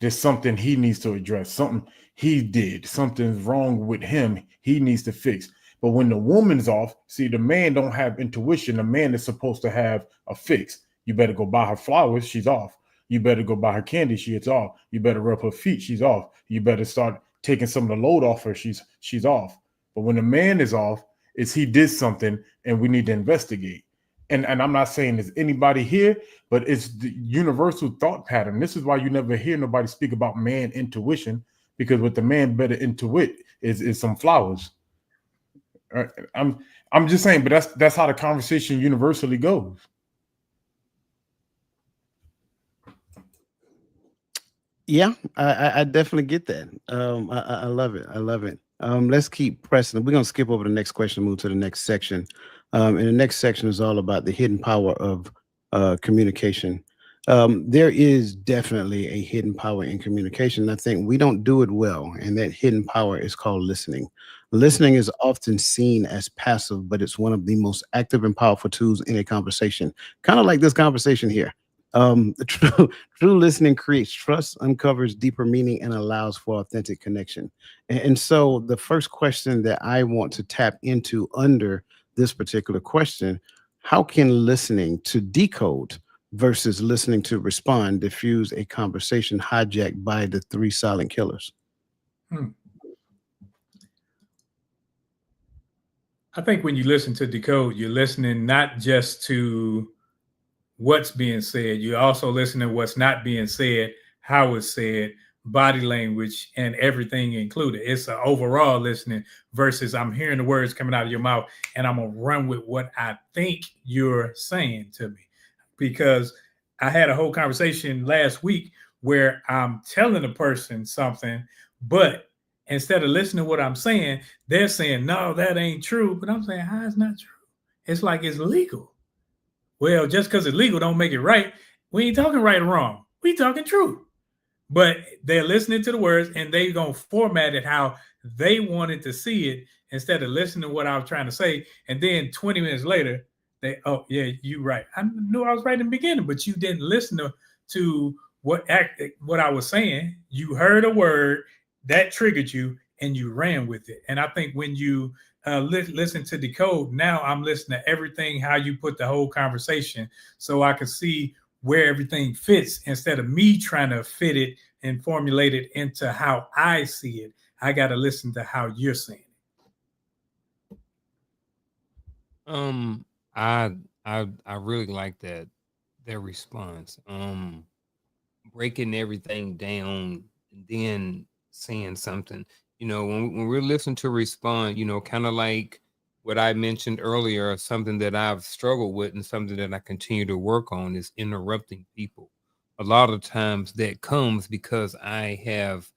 There's something he needs to address, something he did, something's wrong with him, he needs to fix. But when the woman's off, see, the man don't have intuition. The man is supposed to have a fix. You better go buy her flowers, she's off. You better go buy her candy, she's off. You better rub her feet, she's off. You better start taking some of the load off her, she's off. But when the man is off, it's he did something and we need to investigate. And I'm not saying there's anybody here, but it's the universal thought pattern. This is why you never hear nobody speak about man intuition, because what the man better intuit is some flowers. I'm just saying, but that's how the conversation universally goes. Yeah, I definitely get that. I love it. I love it. Let's keep pressing. We're gonna skip over the next question, move to the next section. And the next section is all about the hidden power of communication. There is definitely a hidden power in communication. I think we don't do it well, and that hidden power is called listening. Listening is often seen as passive, but it's one of the most active and powerful tools in a conversation. Kind of like this conversation here. The true listening creates trust, uncovers deeper meaning, and allows for authentic connection. And so the first question that I want to tap into under this particular question, how can listening to decode versus listening to respond diffuse a conversation hijacked by the three silent killers? I think when you listen to decode, you're listening not just to what's being said, you're also listening to what's not being said, how it's said, body language, and everything included. It's an overall listening versus I'm hearing the words coming out of your mouth and I'm gonna run with what I think you're saying to me. Because I had a whole conversation last week where I'm telling a person something, but instead of listening to what I'm saying, they're saying, no, that ain't true. But I'm saying, how is not true? It's like it's legal. Well, just because it's legal don't make it right. We ain't talking right or wrong. We talking true. But they're listening to the words and they gonna format it how they wanted to see it instead of listening to what I was trying to say. And then 20 minutes later, they, oh yeah, you right. I knew I was right in the beginning, but you didn't listen to what I was saying. You heard a word that triggered you and you ran with it. And I think when you listen to decode, now I'm listening to everything, how you put the whole conversation so I can see where everything fits instead of me trying to fit it and formulate it into how I see it. I got to listen to how you're saying it. I really like that response. Breaking everything down and then saying something. You know, when we're listening to respond, you know, kind of like what I mentioned earlier, something that I've struggled with and something that I continue to work on is interrupting people. A lot of times that comes because I've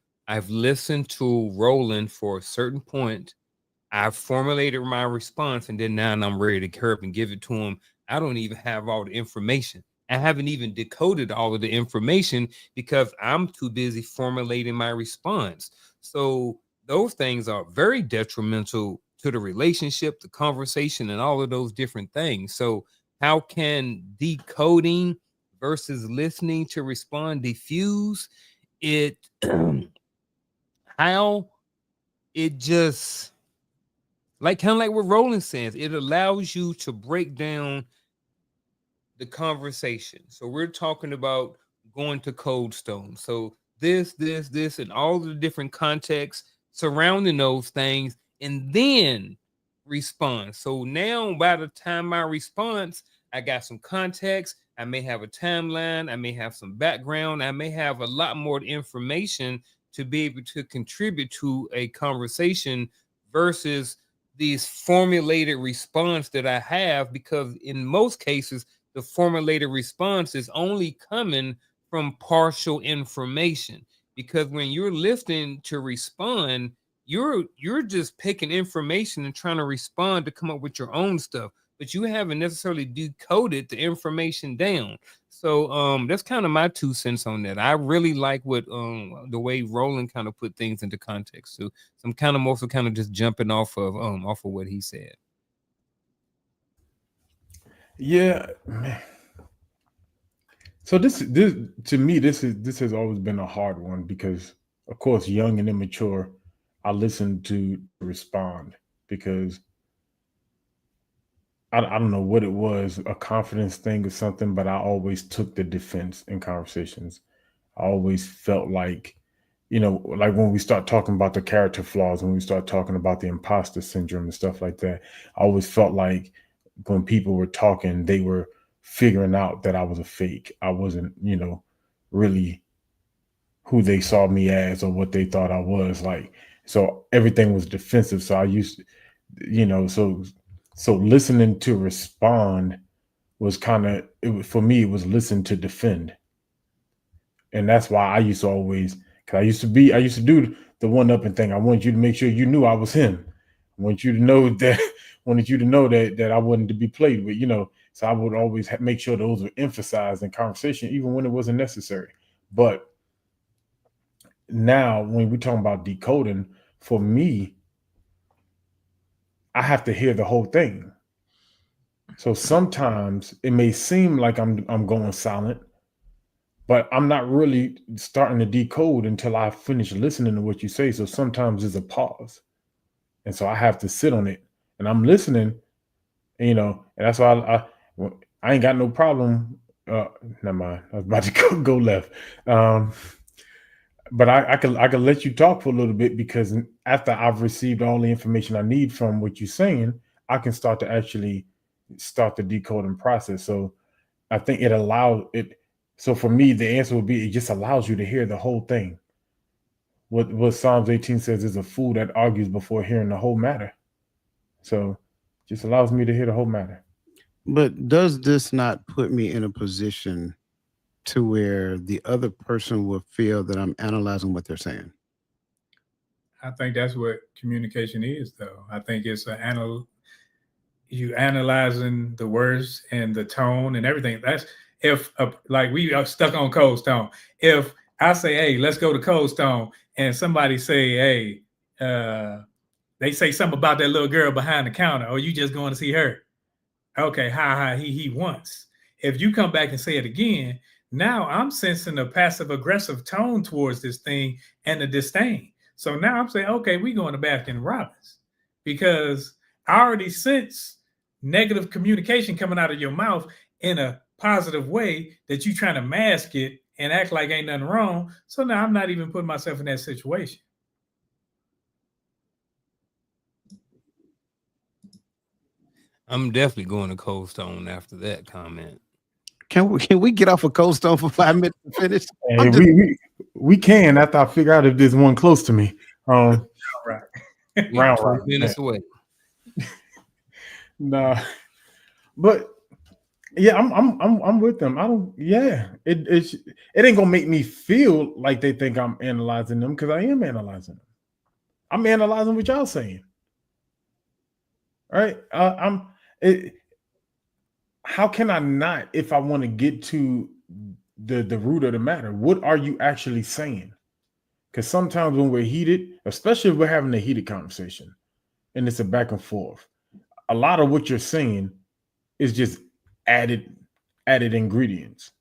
listened to Roland for a certain point. I've formulated my response, and then now I'm ready to curve and give it to him. I don't even have all the information. I haven't even decoded all of the information because I'm too busy formulating my response. So those things are very detrimental to the relationship, the conversation, and all of those different things. So how can decoding versus listening to respond diffuse it? How it just like kind of like what Roland says, it allows you to break down the conversation. So we're talking about going to Cold Stone. So this, and all the different contexts surrounding those things, and then respond. So now by the time my response, I got some context. I may have a timeline. I may have some background. I may have a lot more information to be able to contribute to a conversation versus these formulated response that I have, because in most cases, the formulated response is only coming from partial information. Because when you're listening to respond, you're just picking information and trying to respond to come up with your own stuff. but you haven't necessarily decoded the information down. So that's kind of my 2 cents on that. I really like what the way Roland kind of put things into context too. So I'm kind of more for kind of just jumping off of what he said. Yeah, man. So this to me, this has always been a hard one because, of course, young and immature, I listen to respond because I don't know what it was, a confidence thing or something, but I always took the defense in conversations. I always felt like, like when we start talking about the character flaws, when we start talking about the imposter syndrome and stuff like that, I always felt like when people were talking, they were figuring out that I was a fake. I wasn't, really who they saw me as or what they thought I was like. So everything was defensive. So I used to, so listening to respond was kind of, for me, it was listen to defend. And that's why I used to always, because I used to do the one upping thing. I wanted you to make sure you knew I was him. I want you to know that, wanted you to know that I wasn't to be played with, So I would always make sure those were emphasized in conversation, even when it wasn't necessary. But now when we're talking about decoding, for me, I have to hear the whole thing. So sometimes it may seem like I'm going silent, but I'm not really starting to decode until I finish listening to what you say. So sometimes there's a pause. And so I have to sit on it and I'm listening, and that's why I ain't got no problem. Never mind. I was about to go left. But I can let you talk for a little bit because after I've received all the information I need from what you're saying, I can start to actually start the decoding process. So I think it allows it. So for me, the answer would be it just allows you to hear the whole thing. What Psalms 18 says is a fool that argues before hearing the whole matter. So just allows me to hear the whole matter. But does this not put me in a position to where the other person will feel that I'm analyzing what they're saying? I think that's what communication is, though. I think it's you analyzing the words and the tone and everything. That's if like we are stuck on Cold Stone. If I say, "Hey, let's go to Cold Stone," and somebody say, "Hey," they say something about that little girl behind the counter, or you just going to see her. Okay, ha, he once. If you come back and say it again, now I'm sensing a passive aggressive tone towards this thing and a disdain. So now I'm saying, okay, we going to Baskin Robbins because I already sense negative communication coming out of your mouth in a positive way that you trying to mask it and act like ain't nothing wrong. So now I'm not even putting myself in that situation. I'm definitely going to Cold Stone after that comment. Can we get off of Cold Stone for 5 minutes to finish? Hey, we can after I figure out if there's one close to me. Right. Round 2 minutes away. Nah, but yeah, I'm with them. I don't. Yeah, it ain't gonna make me feel like they think I'm analyzing them because I am analyzing them. I'm analyzing what y'all saying. All right, how can I not if I want to get to the root of the matter? What are you actually saying? Because sometimes when we're heated, especially if we're having a heated conversation and it's a back and forth, a lot of what you're saying is just added ingredients.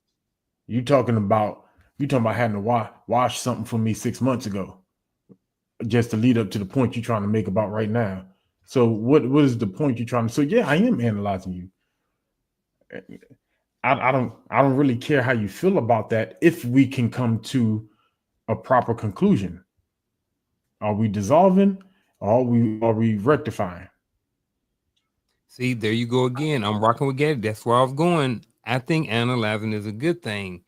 You talking about having to wash something for me 6 months ago just to lead up to the point you're trying to make about right now. So what is the point you're trying to? So yeah, I am analyzing you. I don't really care how you feel about that if we can come to a proper conclusion. Are we dissolving or are we rectifying? See, there you go again. I'm rocking with Gaddy. That's where I was going. I think analyzing is a good thing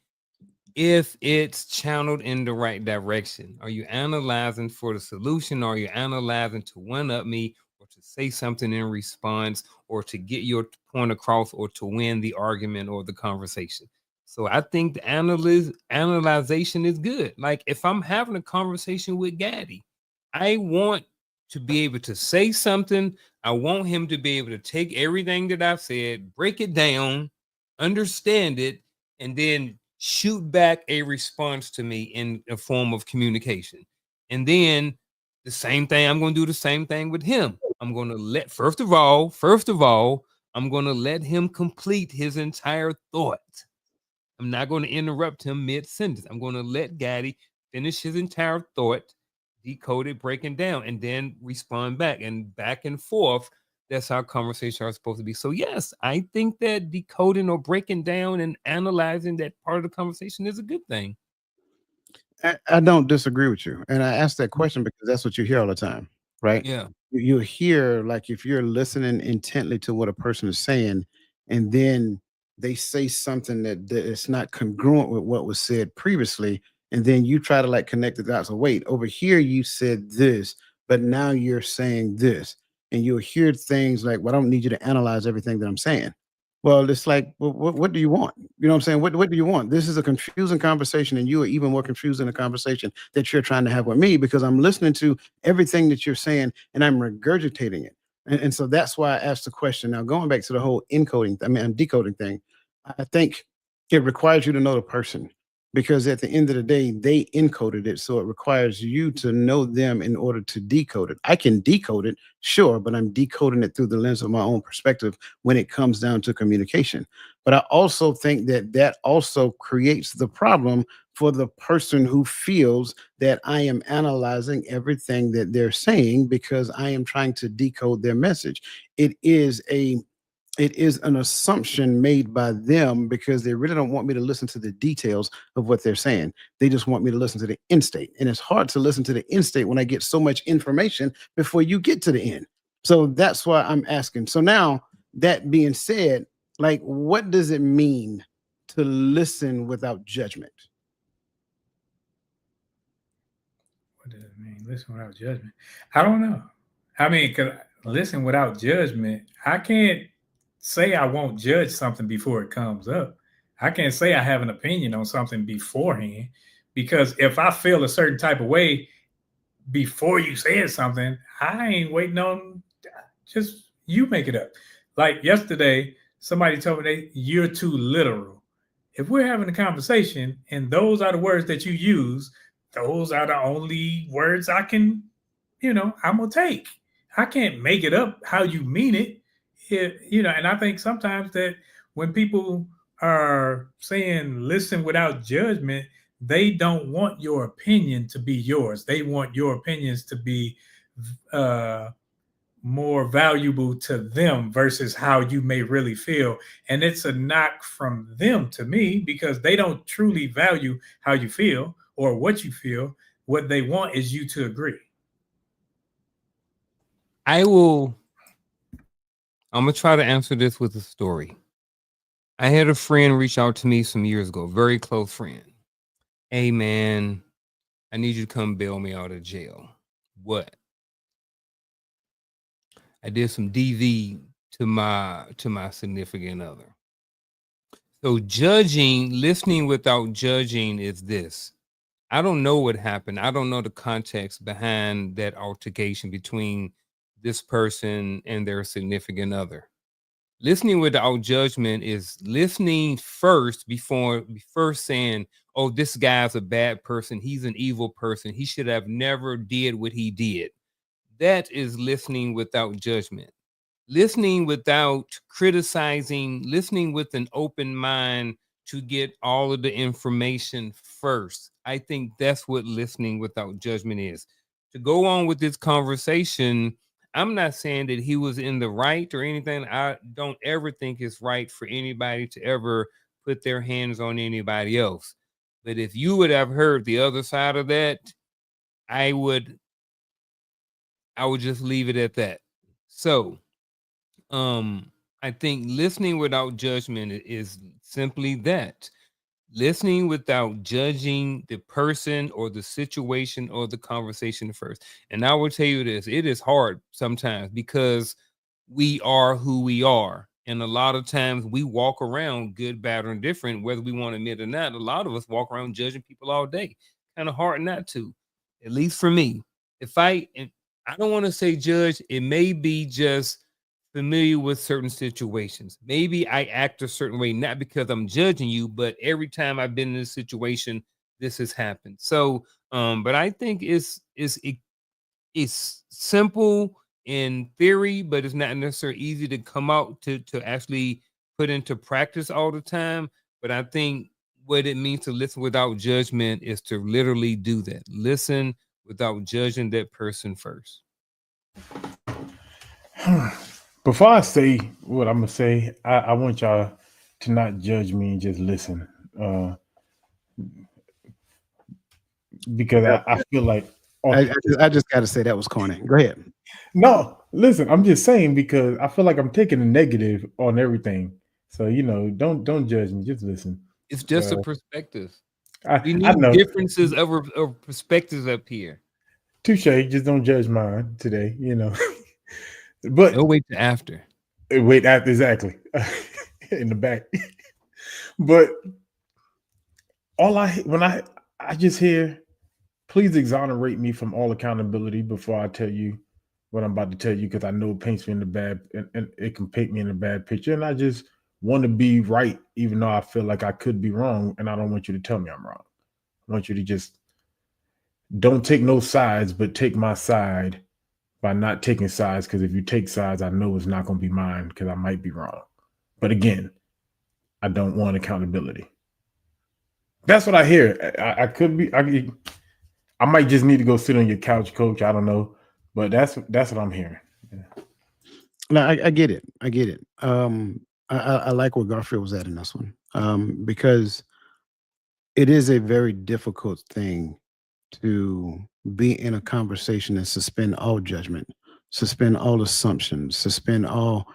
if it's channeled in the right direction. Are you analyzing for the solution? Or are you analyzing to one up me or to say something in response or to get your point across or to win the argument or the conversation? So I think the analyzation is good. Like if I'm having a conversation with Gaddy, I want to be able to say something. I want him to be able to take everything that I've said, break it down, understand it, and then shoot back a response to me in a form of communication. And then the same thing, I'm going to do the same thing with him. I'm going to let, first of all, I'm going to let him complete his entire thought. I'm not going to interrupt him mid-sentence. I'm going to let Gaddy finish his entire thought, decode it, breaking down, and then respond back and forth. That's how conversations are supposed to be. So yes, I think that decoding or breaking down and analyzing that part of the conversation is a good thing. I don't disagree with you. And I asked that question because that's what you hear all the time, right? Yeah. You hear, like, if you're listening intently to what a person is saying, and then they say something that is not congruent with what was said previously, and then you try to like connect the dots. So wait, over here you said this, but now you're saying this, and you'll hear things like, "Well, I don't need you to analyze everything that I'm saying." Well, it's like, well, what do you want? You know what I'm saying? What do you want? This is a confusing conversation, and you are even more confused in the conversation that you're trying to have with me because I'm listening to everything that you're saying and I'm regurgitating it. And so that's why I asked the question. Now, going back to the whole decoding thing, I think it requires you to know the person because at the end of the day, they encoded it. So it requires you to know them in order to decode it. I can decode it, sure, but I'm decoding it through the lens of my own perspective when it comes down to communication. But I also think that that also creates the problem for the person who feels that I am analyzing everything that they're saying because I am trying to decode their message. It is an assumption made by them because they really don't want me to listen to the details of what they're saying. They just want me to listen to the end state. And it's hard to listen to the end state when I get so much information before you get to the end. So that's why I'm asking. So now, that being said, like, what does it mean to listen without judgment? What does it mean? Listen without judgment. I don't know. I mean, because listen without judgment, I can't say I won't judge something before it comes up. I can't say I have an opinion on something beforehand because if I feel a certain type of way before you said something, I ain't waiting on just you make it up. Like yesterday, somebody told me you're too literal. If we're having a conversation and those are the words that you use, those are the only words I can, I'm gonna take. I can't make it up how you mean it. And I think sometimes that when people are saying listen without judgment, they don't want your opinion to be yours. They want your opinions to be more valuable to them versus how you may really feel. And it's a knock from them to me because they don't truly value how you feel or what you feel. What they want is you to agree. I'm going to try to answer this with a story. I had a friend reach out to me some years ago, very close friend. Hey man, I need you to come bail me out of jail. What? I did some DV to my significant other. So listening without judging is this. I don't know what happened. I don't know the context behind that altercation between this person and their significant other. Listening without judgment is listening first before saying, oh, this guy's a bad person. He's an evil person. He should have never did what he did. That is listening without judgment. Listening without criticizing, listening with an open mind to get all of the information first. I think that's what listening without judgment is. To go on with this conversation, I'm not saying that he was in the right or anything. I don't ever think it's right for anybody to ever put their hands on anybody else. But if you would have heard the other side of that, I would just leave it at that. So, I think listening without judgment is simply that. Listening without judging the person or the situation or the conversation first. And I will tell you this, it is hard sometimes because we are who we are. And a lot of times we walk around good, bad, or indifferent, whether we want to admit it or not. A lot of us walk around judging people all day. Kind of hard not to, at least for me. If I I don't want to say judge. It may be just familiar with certain situations. Maybe I act a certain way, not because I'm judging you, but every time I've been in this situation, this has happened. So, but I think it's simple in theory, but it's not necessarily easy to come out to actually put into practice all the time. But I think what it means to listen without judgment is to literally do that. Listen without judging that person first. Before I say what I'm gonna say, I want y'all to not judge me and just listen, because I feel like I just got to say that was corny. Go ahead. no, listen. I'm just saying because I feel like I'm taking a negative on everything. So don't judge me. Just listen. It's just a perspective. We I need know. differences of perspectives up here. Touche. Just don't judge mine today. But No wait to after. wait after exactly in the back. But when I just hear, please exonerate me from all accountability before I tell you what I'm about to tell you, because I know it paints me in the bad, and it can paint me in a bad picture. And I just want to be right, even though I feel like I could be wrong, and I don't want you to tell me I'm wrong. I want you to just don't take no sides, but take my side by not taking sides, because if you take sides, I know it's not going to be mine, because I might be wrong. But again, I don't want accountability. That's what I hear. I could be. I might just need to go sit on your couch, Coach. I don't know, but that's what I'm hearing. Yeah. No, I get it. I get it. I like where Garfield was at in this one, because it is a very difficult thing to be in a conversation and suspend all judgment, suspend all assumptions, suspend all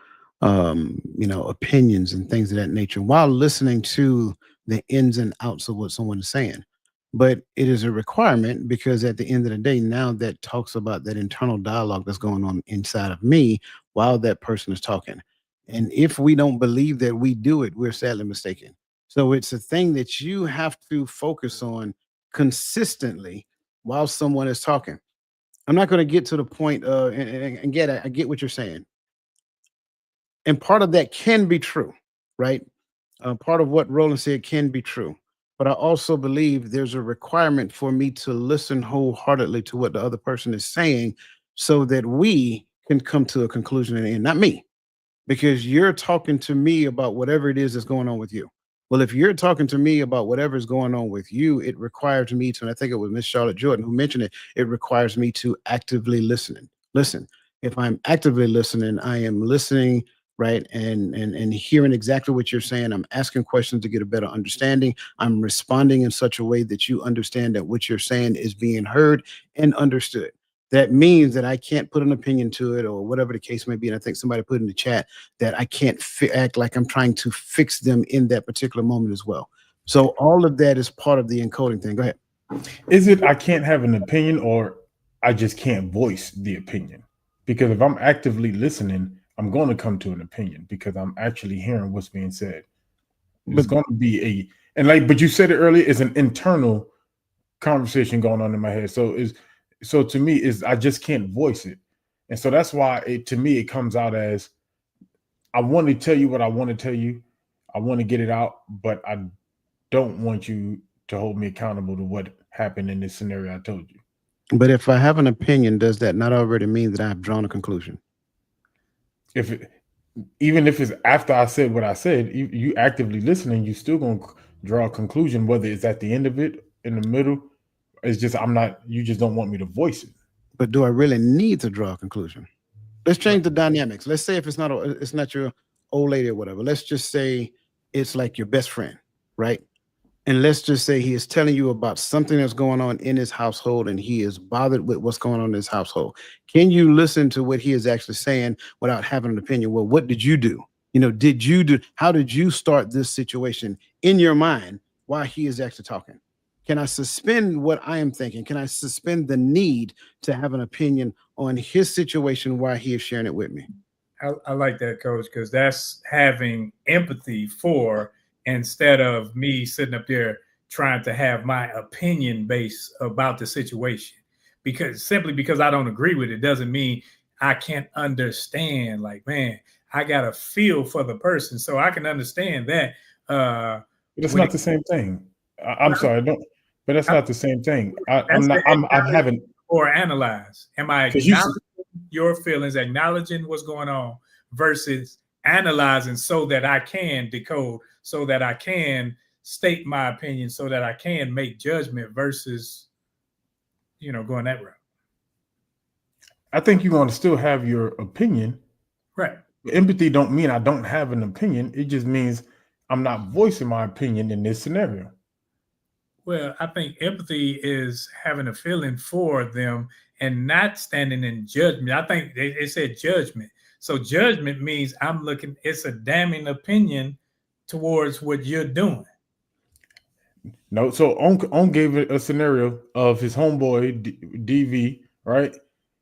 opinions and things of that nature while listening to the ins and outs of what someone is saying. But it is a requirement, because at the end of the day, now that talks about that internal dialogue that's going on inside of me while that person is talking. And if we don't believe that we do it, we're sadly mistaken. So it's a thing that you have to focus on consistently while someone is talking. I'm not going to get to the point and I get what you're saying. And part of that can be true, right? Part of what Roland said can be true. But I also believe there's a requirement for me to listen wholeheartedly to what the other person is saying so that we can come to a conclusion in the end, not me, because you're talking to me about whatever it is that's going on with you. Well, if you're talking to me about whatever is going on with you, it requires me to, and I think it was Miss Charlotte Jordan who mentioned it, it requires me to actively listen. If I'm actively listening, I am listening, right, and hearing exactly what you're saying. I'm asking questions to get a better understanding. I'm responding in such a way that you understand that what you're saying is being heard and understood. That means that I can't put an opinion to it or whatever the case may be. And I think somebody put in the chat that I can't act like I'm trying to fix them in that particular moment as well. So all of that is part of the encoding thing. Go ahead. Is it I can't have an opinion, or I just can't voice the opinion? Because if I'm actively listening, I'm going to come to an opinion because I'm actually hearing what's being said. It's going to be but you said it earlier, it's an internal conversation going on in my head. So to me is I just can't voice it. And so that's why to me it comes out as I want to tell you what I want to tell you. I want to get it out, but I don't want you to hold me accountable to what happened in this scenario I told you. But if I have an opinion, does that not already mean that I have drawn a conclusion? Even if it's after I said what I said, you actively listening, you still gonna draw a conclusion, whether it's at the end of it, in the middle. It's just you just don't want me to voice it. But do I really need to draw a conclusion? Let's change the dynamics. Let's say if it's not your old lady or whatever. Let's just say it's like your best friend, right? And let's just say he is telling you about something that's going on in his household and he is bothered with what's going on in his household. Can you listen to what he is actually saying without having an opinion? Well, what did you do? How did you start this situation in your mind while he is actually talking? Can I suspend what I am thinking? Can I suspend the need to have an opinion on his situation while he is sharing it with me? I like that, Coach, because that's having empathy for, instead of me sitting up there trying to have my opinion base about the situation. simply because I don't agree with it doesn't mean I can't understand. Like, man, I got a feel for the person, so I can understand that. But it's not the same thing. I'm sorry, but that's not the same thing. I'm having or analyze. Am I acknowledging your feelings, acknowledging what's going on, versus analyzing so that I can decode, so that I can state my opinion, so that I can make judgment, versus, going that route. I think you're going to still have your opinion. Right. Empathy don't mean I don't have an opinion. It just means I'm not voicing my opinion in this scenario. Well, I think empathy is having a feeling for them and not standing in judgment. I think they said judgment. So judgment means it's a damning opinion towards what you're doing. No, so On gave it a scenario of his homeboy DV, right?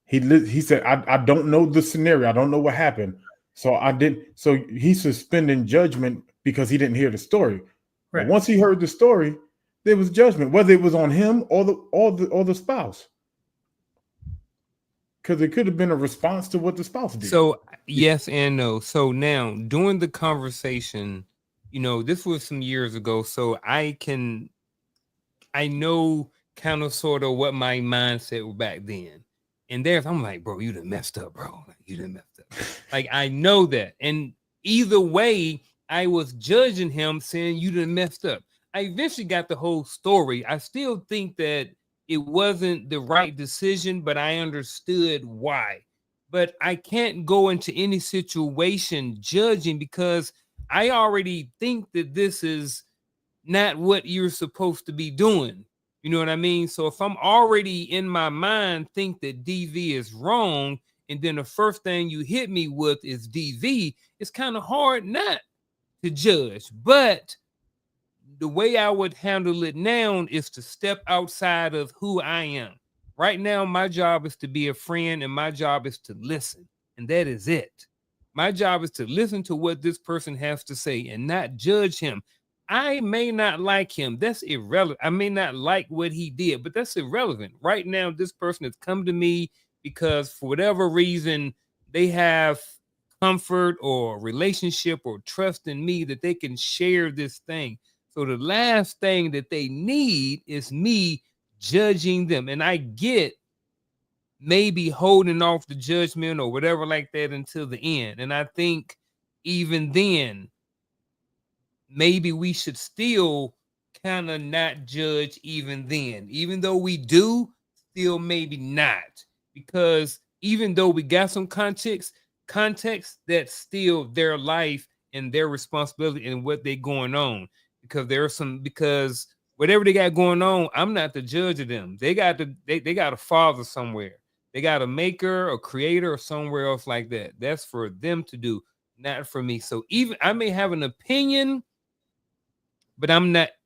He said, I don't know the scenario. I don't know what happened. So he's suspending judgment because he didn't hear the story. Right. But once he heard the story, there was judgment, whether it was on him or the spouse. Because it could have been a response to what the spouse did. So yes and no. So now during the conversation, this was some years ago. So I know kind of sort of what my mindset was back then. And I'm like, bro, you done messed up, bro. You done messed up. Like, I know that. And either way, I was judging him saying you done messed up. I eventually got the whole story. I still think that it wasn't the right decision, but I understood why. But I can't go into any situation judging because I already think that this is not what you're supposed to be doing. You know what I mean? So if I'm already in my mind think that DV is wrong, and then the first thing you hit me with is DV, it's kind of hard not to judge. But the way I would handle it now is to step outside of who I am. Right now, my job is to be a friend, and my job is to listen. And that is it. My job is to listen to what this person has to say and not judge him. I may not like him. That's irrelevant. I may not like what he did, but that's irrelevant. Right now, this person has come to me because for whatever reason, they have comfort or relationship or trust in me that they can share this thing. So the last thing that they need is me judging them. And I get maybe holding off the judgment or whatever like that until the end. And I think even then, maybe we should still kind of not judge even then. Even though we do, still maybe not. Because even though we got some context, that's still their life and their responsibility and what they're going on. Because whatever they got going on, I'm not the judge of them. They got a father somewhere. They got a maker, a creator, or somewhere else like that. That's for them to do, not for me. So even I may have an opinion, but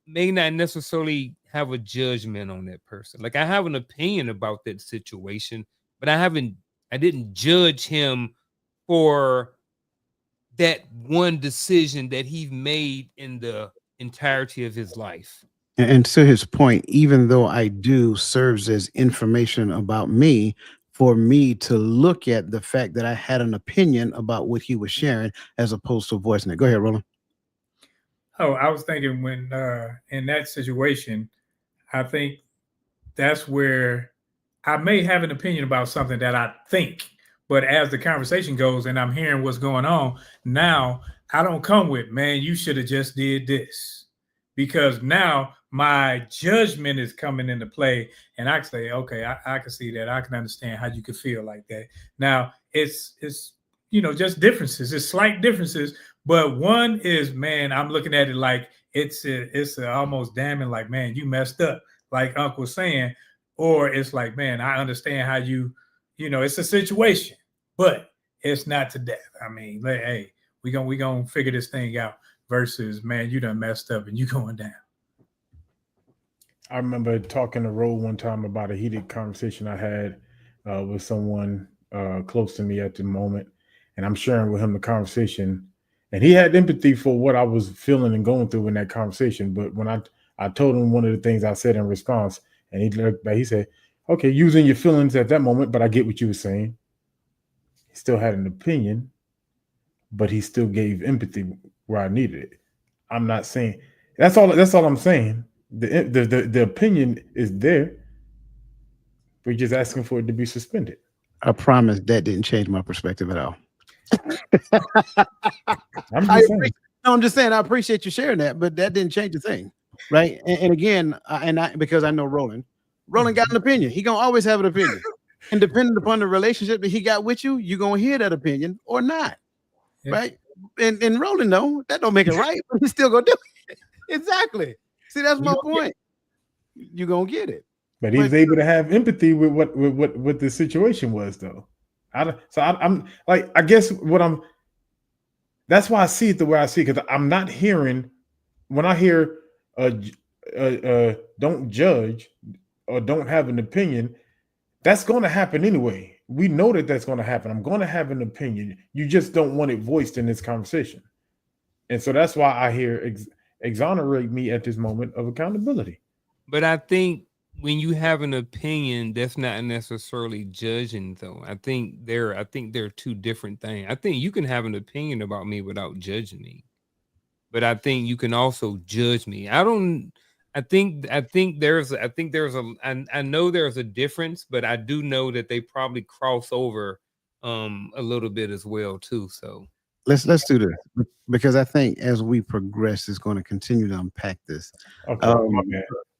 may not necessarily have a judgment on that person. Like I have an opinion about that situation, but I didn't judge him for that one decision that he made in the entirety of his life. And to his point, even though I do serves as information about me, for me to look at the fact that I had an opinion about what he was sharing as opposed to voicing it. Go ahead, Roland. Oh, I was thinking when in that situation, I think that's where I may have an opinion about something that I think, but as the conversation goes and I'm hearing what's going on, now I don't come with, man, you should have just did this. Because now my judgment is coming into play and I can say, okay, I can see that. I can understand how you could feel like that. Now it's just differences. It's slight differences. But one is, man, I'm looking at it like it's almost damning, like, man, you messed up, like Uncle was saying. Or it's like, man, I understand how it's a situation, but it's not to death. I mean, hey, we gonna figure this thing out. Versus, man, you done messed up and you going down. I remember talking to Ro one time about a heated conversation I had with someone close to me at the moment, and I'm sharing with him the conversation. And he had empathy for what I was feeling and going through in that conversation. But when I told him one of the things I said in response, and he looked back, he said, okay, using your feelings at that moment, but I get what you were saying. He still had an opinion, but he still gave empathy where I needed it. I'm not saying that's all I'm saying. The opinion is there. We're just asking for it to be suspended. I promise that didn't change my perspective at all. I'm just saying. No, I'm just saying I appreciate you sharing that, but that didn't change the thing, right? And again, because I know Roland got an opinion. He gonna always have an opinion, and depending upon the relationship that he got with you, you gonna hear that opinion or not, right? And Roland, no, that don't make it right, but he's still gonna do it. Exactly. See, that's my point. You gonna get it. But he was able to have empathy with what the situation was, though. I'm like, I guess that's why I see it the way I see it, because I'm not hearing, when I hear don't judge or don't have an opinion, that's going to happen anyway. We know that that's going to happen. I'm going to have an opinion. You just don't want it voiced in this conversation. And so that's why I hear exonerate me at this moment of accountability. But I think when you have an opinion, that's not necessarily judging, though. I think they're two different things. I think you can have an opinion about me without judging me, but I think you can also judge me. I think there's I know there's a difference, but I do know that they probably cross over a little bit as well too. So let's do this, because I think as we progress, it's going to continue to unpack this. Okay.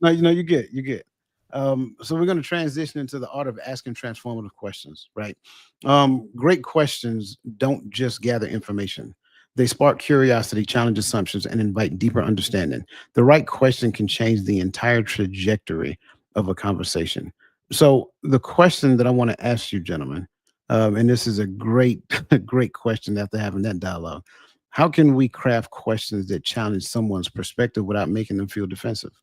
No, you get. So we're going to transition into the art of asking transformative questions, right? Great questions don't just gather information. They spark curiosity, challenge assumptions, and invite deeper understanding. The right question can change the entire trajectory of a conversation. So the question that I want to ask you, gentlemen, and this is a great question after having that dialogue. How can we craft questions that challenge someone's perspective without making them feel defensive?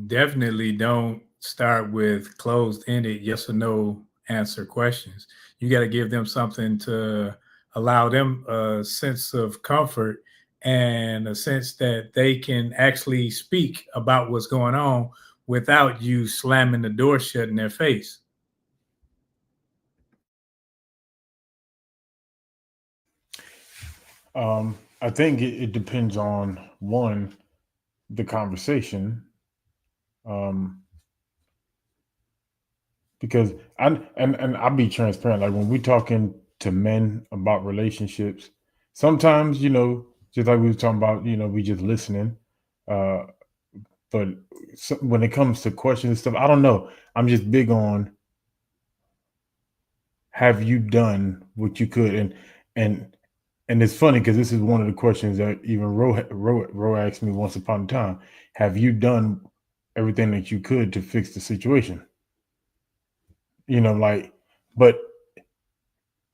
Definitely don't start with closed-ended yes or no answer questions. You got to give them something to allow them a sense of comfort and a sense that they can actually speak about what's going on without you slamming the door shut in their face. I think it depends on, one, the conversation. Because I'll be transparent. Like when we're talking to men about relationships, sometimes, just like we were talking about, we just listening. But when it comes to questions and stuff, I don't know. I'm just big on, have you done what you could? And it's funny because this is one of the questions that even Ro asked me once upon a time. Have you done everything that you could to fix the situation? But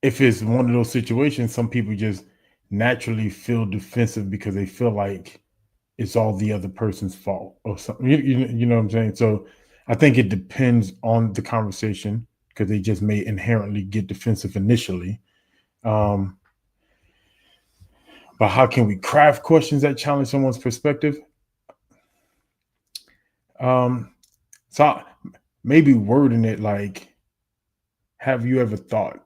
if it's one of those situations, some people just naturally feel defensive because they feel like it's all the other person's fault or something. You know what I'm saying? So I think it depends on the conversation, because they just may inherently get defensive initially. But how can we craft questions that challenge someone's perspective? So maybe wording it like, have you ever thought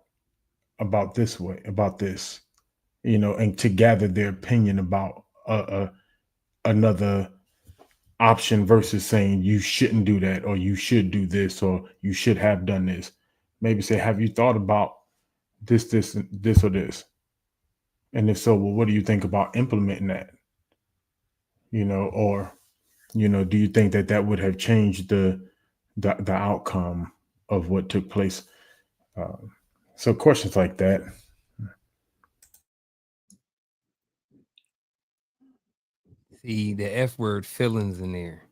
about this, and to gather their opinion about another option versus saying you shouldn't do that, or you should do this, or you should have done this. Maybe say, have you thought about this, or this? And if so, well, what do you think about implementing that? Or, do you think that would have changed the outcome of what took place? So questions like that. see the F word feelings in there.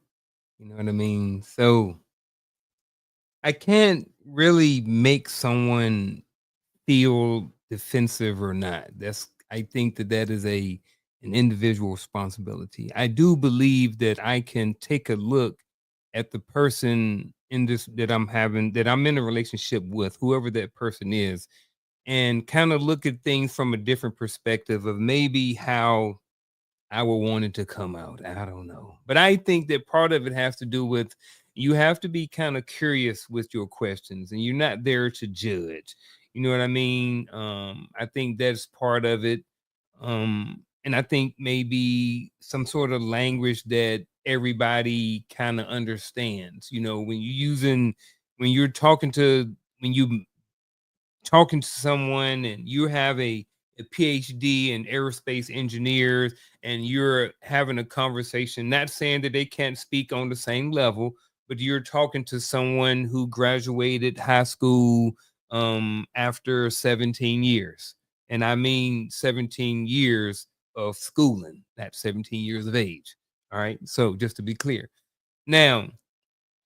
You know what I mean? So I can't really make someone feel defensive or not. I think that is an individual responsibility. I do believe that I can take a look at the person that I'm in a relationship with, whoever that person is, and kind of look at things from a different perspective of maybe how I would want it to come out. I don't know. But I think that part of it has to do with you have to be kind of curious with your questions and you're not there to judge. You know what I mean? I think that's part of it. And I think maybe some sort of language that everybody kind of understands. You know, when you're talking to someone and you have a PhD in aerospace engineers and you're having a conversation, not saying that they can't speak on the same level, but you're talking to someone who graduated high school after 17 years. And I mean 17 years of schooling, not 17 years of age. All right. So just to be clear. Now,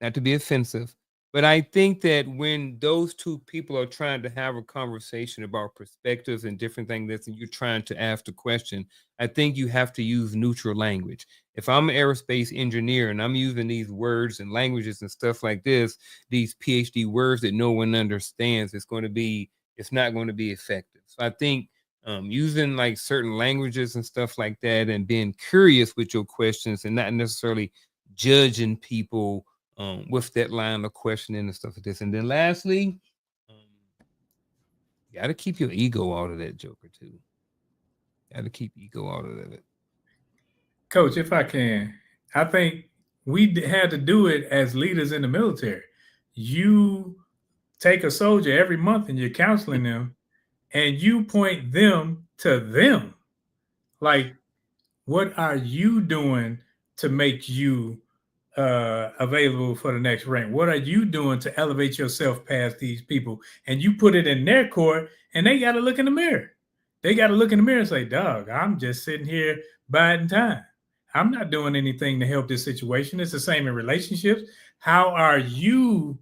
not to be offensive, but I think that when those two people are trying to have a conversation about perspectives and different things, and you're trying to ask the question, I think you have to use neutral language. If I'm an aerospace engineer and I'm using these words and languages and stuff like this, these PhD words that no one understands, it's not going to be effective. So I think using like certain languages and stuff like that and being curious with your questions and not necessarily judging people with that line of questioning and stuff like this. And then lastly, you got to keep your ego out of that joker too. Got to keep ego out of it. Coach, if I can, I think we had to do it as leaders in the military. You take a soldier every month and you're counseling them and you point them to them. Like, what are you doing to make you available for the next rank? What are you doing to elevate yourself past these people? And you put it in their court and they got to look in the mirror. They got to look in the mirror and say, dog, I'm just sitting here biding time. I'm not doing anything to help this situation. It's the same in relationships. How are you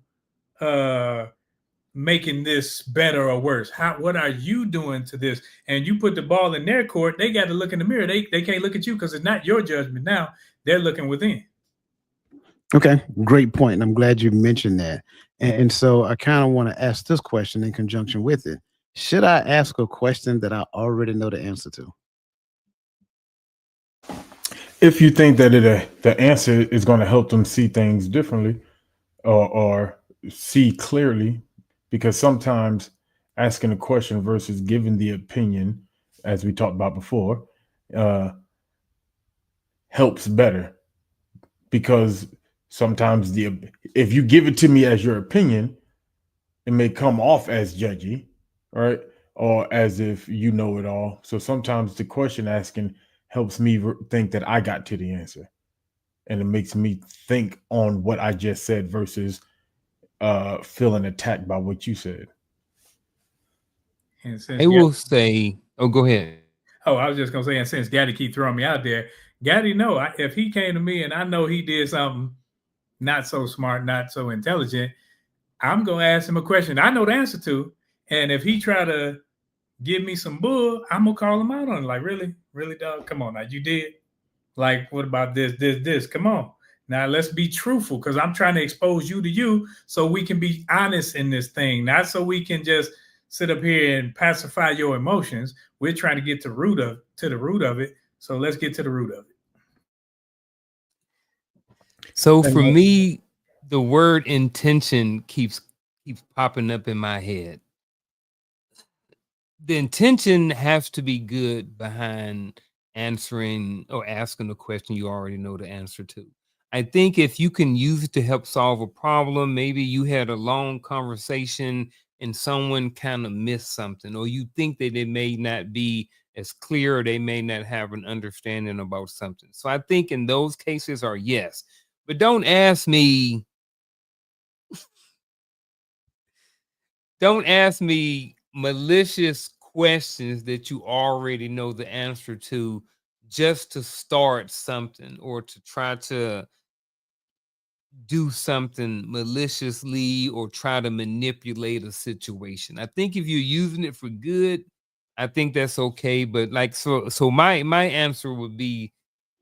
making this better or worse? What are you doing to this? And you put the ball in their court, they got to look in the mirror. They can't look at you because it's not your judgment now. They're looking within. Okay, great point. And I'm glad you mentioned that. And so I kind of want to ask this question in conjunction with it. Should I ask a question that I already know the answer to? If you think that the answer is going to help them see things differently or see clearly, because sometimes asking a question versus giving the opinion, as we talked about before, helps better. Because sometimes if you give it to me as your opinion, it may come off as judgy, right? Or as if you know it all. So sometimes the question asking helps me think that I got to the answer. And it makes me think on what I just said versus feeling attacked by what you said. And I will say, oh, go ahead. Oh, I was just going to say, and since Gaddy keep throwing me out there, Gaddy if he came to me and I know he did something not so smart, not so intelligent, I'm going to ask him a question I know the answer to. And if he try to give me some bull, I'm going to call him out on it. Like, really, dog? Come on now. You did? Like, what about this? Come on. Now, let's be truthful because I'm trying to expose you to you so we can be honest in this thing, not so we can just sit up here and pacify your emotions. We're trying to get to the root of it. So let's get to the root of it. So for me, the word intention keeps popping up in my head. The intention has to be good behind answering or asking a question you already know the answer to. I think if you can use it to help solve a problem, maybe you had a long conversation and someone kind of missed something, or you think that it may not be as clear, or they may not have an understanding about something. So I think in those cases are yes, but don't ask me malicious questions that you already know the answer to just to start something or to try to do something maliciously or try to manipulate a situation. I think if you're using it for good, I think that's okay. But like, so my answer would be,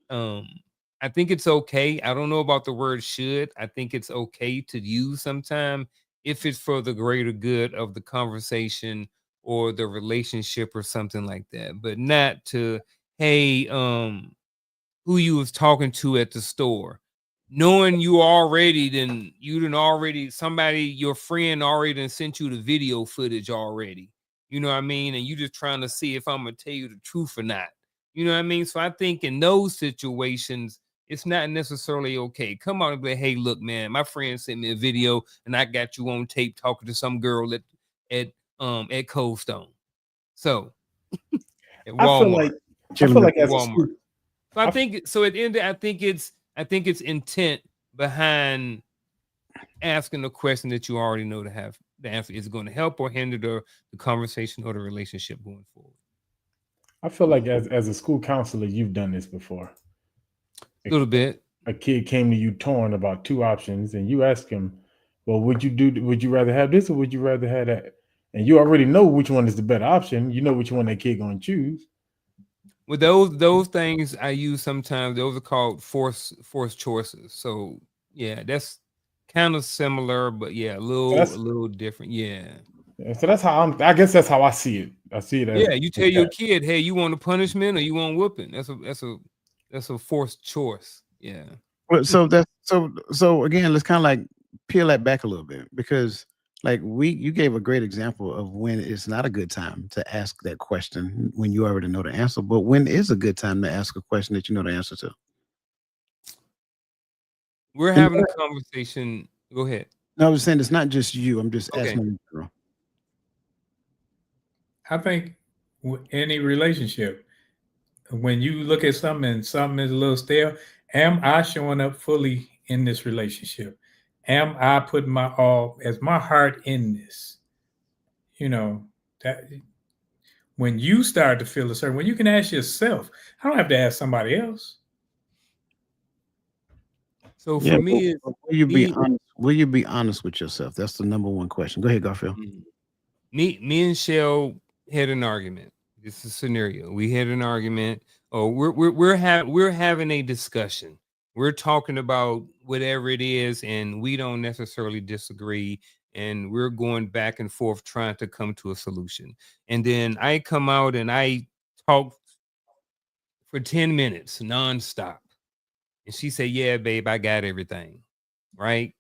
I think it's okay. I don't know about the word should. I think it's okay to use sometime if it's for the greater good of the conversation or the relationship or something like that, but not to, hey, who you was talking to at the store, knowing you already, somebody, your friend already done sent you the video footage already. You know what I mean? And you just trying to see if I'm gonna tell you the truth or not. You know what I mean? So I think in those situations, it's not necessarily okay. Come on and be, hey, look, man, my friend sent me a video and I got you on tape talking to some girl at Cold Stone. So at Walmart. I feel like as Walmart. So I think so. At the end, I think it's intent behind asking the question that you already know to have the answer. Is going to help or hinder the conversation or the relationship going forward? I feel like as a school counselor, you've done this before. A little bit. A kid came to you torn about two options, and you ask him, "Well, would you rather have this or would you rather have that?" And you already know which one is the better option. You know which one that kid going to choose. With those things I use sometimes, those are called forced choices. So yeah, that's kind of similar, but yeah, a little different. Yeah. So that's how I guess that's how I see it. I see it as You tell your kid, hey, you want a punishment or you want whooping? That's a forced choice. Yeah. Well, so again, let's kind of like peel that back a little bit, because like you gave a great example of when it's not a good time to ask that question when you already know the answer, but when is a good time to ask a question that you know the answer to? We're having a conversation. Go ahead. No, I was saying it's not just you. I'm just asking in general. I think any relationship, when you look at something and something is a little stale, am I showing up fully in this relationship? Am I putting my all, as my heart in this? You know, that when you start to feel a certain, when you can ask yourself, I don't have to ask somebody else. So for me, will you be honest with yourself? That's the number one question. Go ahead, Garfield. Me and Shell had an argument. This is a scenario. We had an argument. Oh, we're having a discussion. We're talking about whatever it is, and we don't necessarily disagree. And we're going back and forth trying to come to a solution. And then I come out and I talk for 10 minutes nonstop. And she said, yeah, babe, I got everything. Right.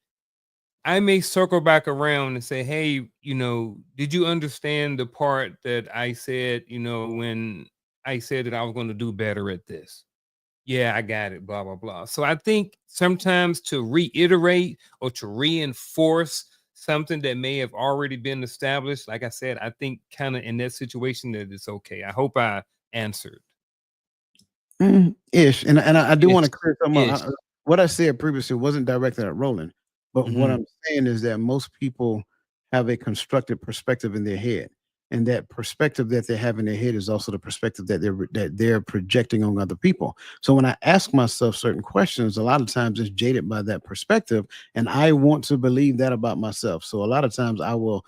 I may circle back around and say, hey, did you understand the part that I said, when I said that I was going to do better at this? Yeah, I got it, blah, blah, blah. So I think sometimes to reiterate or to reinforce something that may have already been established, like I said, I think kind of in that situation that it's okay. I hope I answered. Ish. And I do want to clear something up. What I said previously wasn't directed at Roland, but what I'm saying is that most people have a constructed perspective in their head. And that perspective that they have in their head is also the perspective that they're projecting on other people. So when I ask myself certain questions, a lot of times it's jaded by that perspective, and I want to believe that about myself. So a lot of times I will,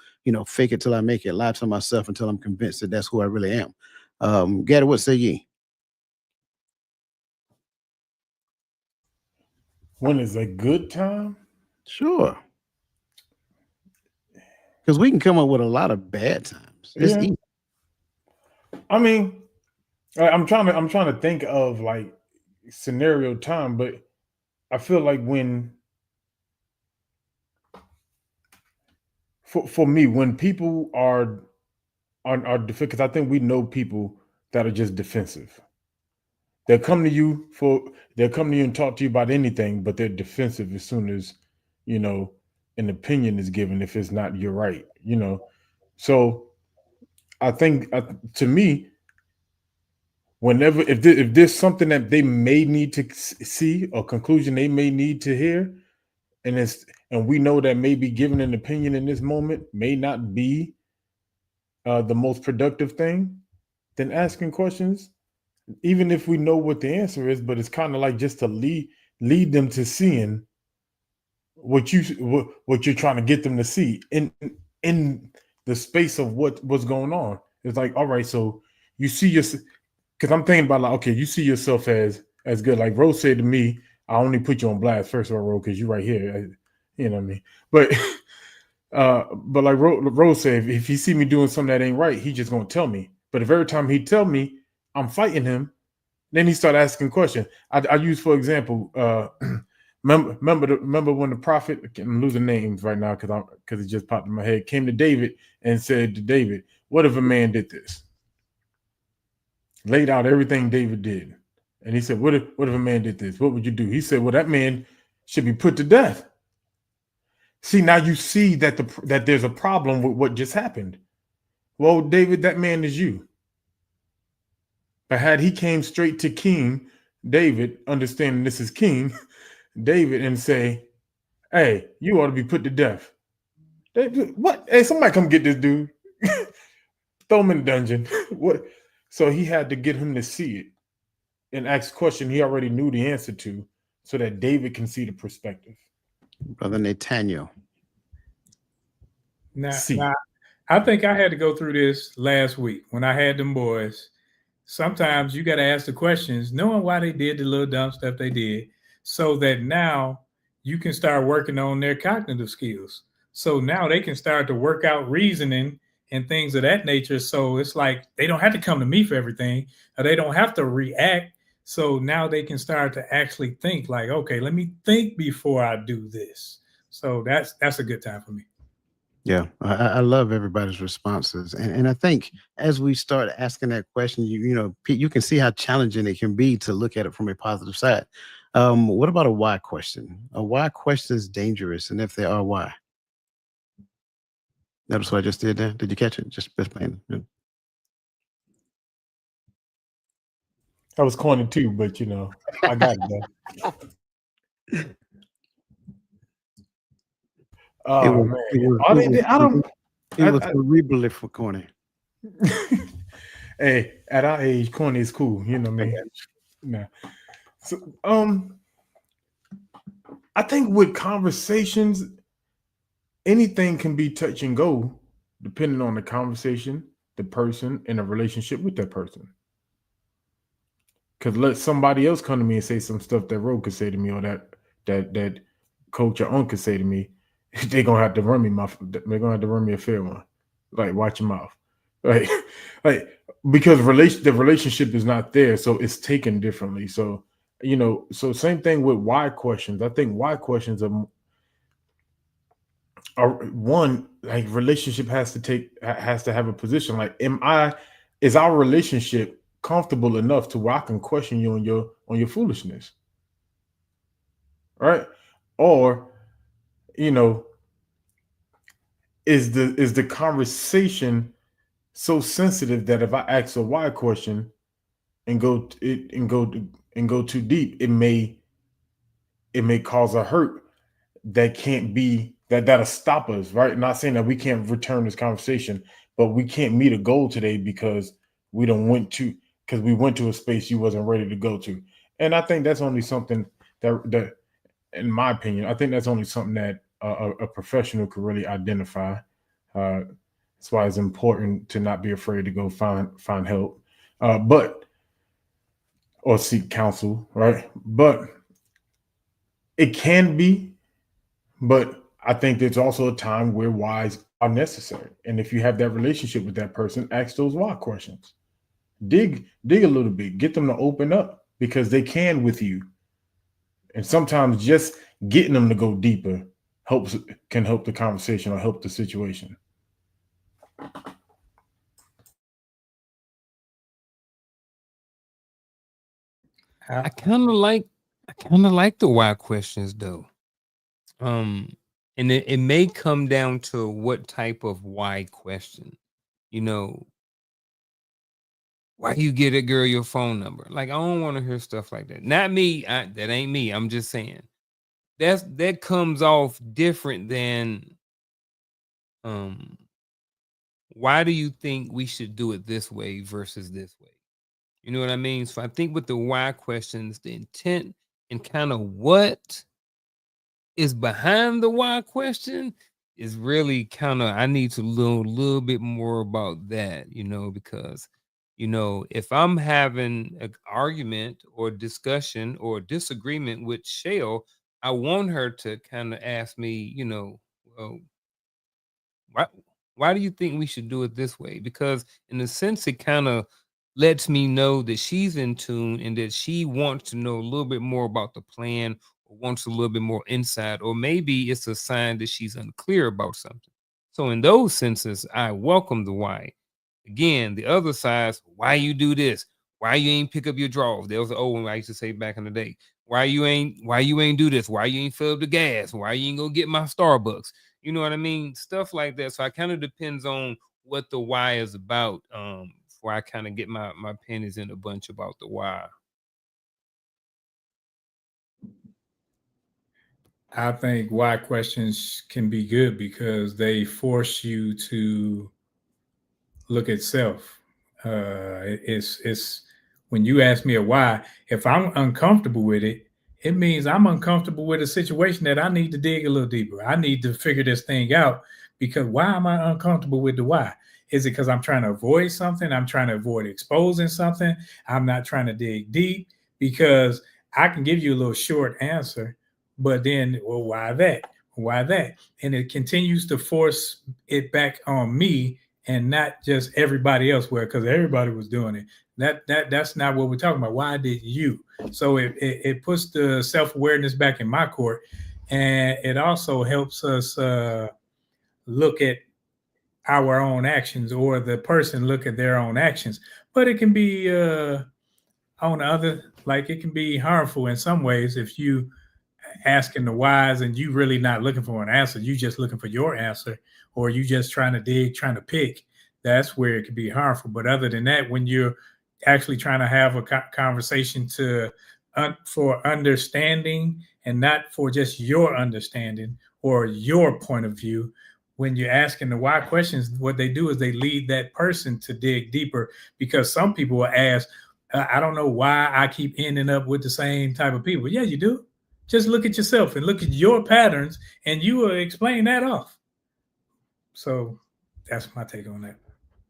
fake it till I make it, lie to myself until I'm convinced that that's who I really am. Gaddy, what say ye? When is a good time? Sure. Because we can come up with a lot of bad times. It's easy. I mean, I'm trying to think of like scenario time, but I feel like when for me, when people are because I think we know people that are just defensive. They'll come to you and talk to you about anything, but they're defensive as soon as, an opinion is given if it's not your right, So I think to me, whenever if there's something that they may need to see, or conclusion they may need to hear, and we know that maybe giving an opinion in this moment may not be the most productive thing, then asking questions, even if we know what the answer is, but it's kind of like just to lead them to seeing what you're trying to get them to see in the space of what's going on. It's like, all right, so you see yourself, because I'm thinking about like, okay, you see yourself as good. Like Rose said to me, I only put you on blast first of all, Rose, because you're right here. You know what I mean? But like Rose said, if he see me doing something that ain't right, he just gonna tell me. But if every time he tell me I'm fighting him, Then he started asking questions. I use, for example, remember when the prophet, I'm losing names right now because it just popped in my head, came to David and said to David, what if a man did this? Laid out everything David did. And he said, what if a man did this? What would you do? He said, well, that man should be put to death. See, now you see that that there's a problem with what just happened. Well, David, that man is you. But had he came straight to King David, understanding this is King David, and say, hey, you ought to be put to death. What? Hey, somebody come get this dude. Throw him in the dungeon. What? So he had to get him to see it and ask a question he already knew the answer to so that David can see the perspective. Brother Nathaniel. Now, I think I had to go through this last week when I had them boys. Sometimes you got to ask the questions, knowing why they did the little dumb stuff they did, so that now you can start working on their cognitive skills. So now they can start to work out reasoning and things of that nature. So it's like they don't have to come to me for everything, or they don't have to react. So now they can start to actually think like, okay, let me think before I do this. So that's a good time for me. Yeah, I love everybody's responses, and I think as we start asking that question, you know, you can see how challenging it can be to look at it from a positive side. What about a why question? A why question is dangerous, and if they are, why? That's what I just did there. Did you catch it? Just plain. Yeah. I was corny too, but you know, I got it though. Oh man, it was cerebrally for corny. Hey, at our age, corny is cool. You know what I mean? Nah. So, I think with conversations, anything can be touch and go, depending on the conversation, the person, and the relationship with that person. Because let somebody else come to me and say some stuff that Ro could say to me, or that coach or uncle could say to me, they're gonna have to run me a fair one. Like, watch your mouth. Like because the relationship is not there, so it's taken differently. So, you know, so same thing with why questions. I think why questions are one, like, relationship has to have a position. Like, is our relationship comfortable enough to where I can question you on your foolishness? Right? Or, you know, is the conversation so sensitive that if I ask a why question and go too deep, it may cause a hurt that can't be that'll stop us, right? Not saying that we can't return this conversation, but we can't meet a goal today because we went to a space you wasn't ready to go to. And I think that's only something that in my opinion, I think that's only something that a professional could really identify. That's why it's important to not be afraid to go find help, or seek counsel, right? But it can be, but I think there's also a time where whys are necessary. And if you have that relationship with that person, ask those why questions. Dig a little bit, get them to open up, because they can with you. And sometimes just getting them to go deeper can help the conversation or help the situation. I kind of like the why questions though. And it may come down to what type of why question. You know, why you get a girl your phone number? Like, I don't want to hear stuff like that. Not me. That ain't me. I'm just saying that comes off different than why do you think we should do it this way versus this way? You know what I mean? So I think with the why questions, the intent and kind of what is behind the why question is really kind of, I need to learn a little bit more about that, you know, because, you know, if I'm having an argument or discussion or disagreement with Shell, I want her to kind of ask me, you know, well, why do you think we should do it this way? Because in a sense, it kind of lets me know that she's in tune and that she wants to know a little bit more about the plan or wants a little bit more insight, or maybe it's a sign that she's unclear about something. So in those senses, I welcome the why. Again, the other side's why you do this, why you ain't pick up your drawers. There was an old one I used to say back in the day. Why you ain't do this? Why you ain't fill up the gas? Why you ain't go get my Starbucks? You know what I mean? Stuff like that. So I kind of depends on what the why is about. Before I kind of get my pennies in a bunch about the why. I think why questions can be good because they force you to look at self. It's when you ask me a why, if I'm uncomfortable with it, it means I'm uncomfortable with a situation that I need to dig a little deeper. I need to figure this thing out because why am I uncomfortable with the why? Is it because I'm trying to avoid something? I'm trying to avoid exposing something. I'm not trying to dig deep because I can give you a little short answer, but then, well, why that? Why that? And it continues to force it back on me and not just everybody else, where because everybody was doing it. That's not what we're talking about. Why did you? So it puts the self-awareness back in my court, and it also helps us look at our own actions, or the person look at their own actions. But it can be on the other, like it can be harmful in some ways if you asking the whys and you really not looking for an answer. You just looking for your answer, or you just trying to dig, trying to pick. That's where it can be harmful. But other than that, when you're actually trying to have a conversation for understanding and not for just your understanding or your point of view, when you're asking the why questions, what they do is they lead that person to dig deeper, because some people will ask, I don't know why I keep ending up with the same type of people. Yeah, you do. Just look at yourself and look at your patterns, and you will explain that off. So that's my take on that.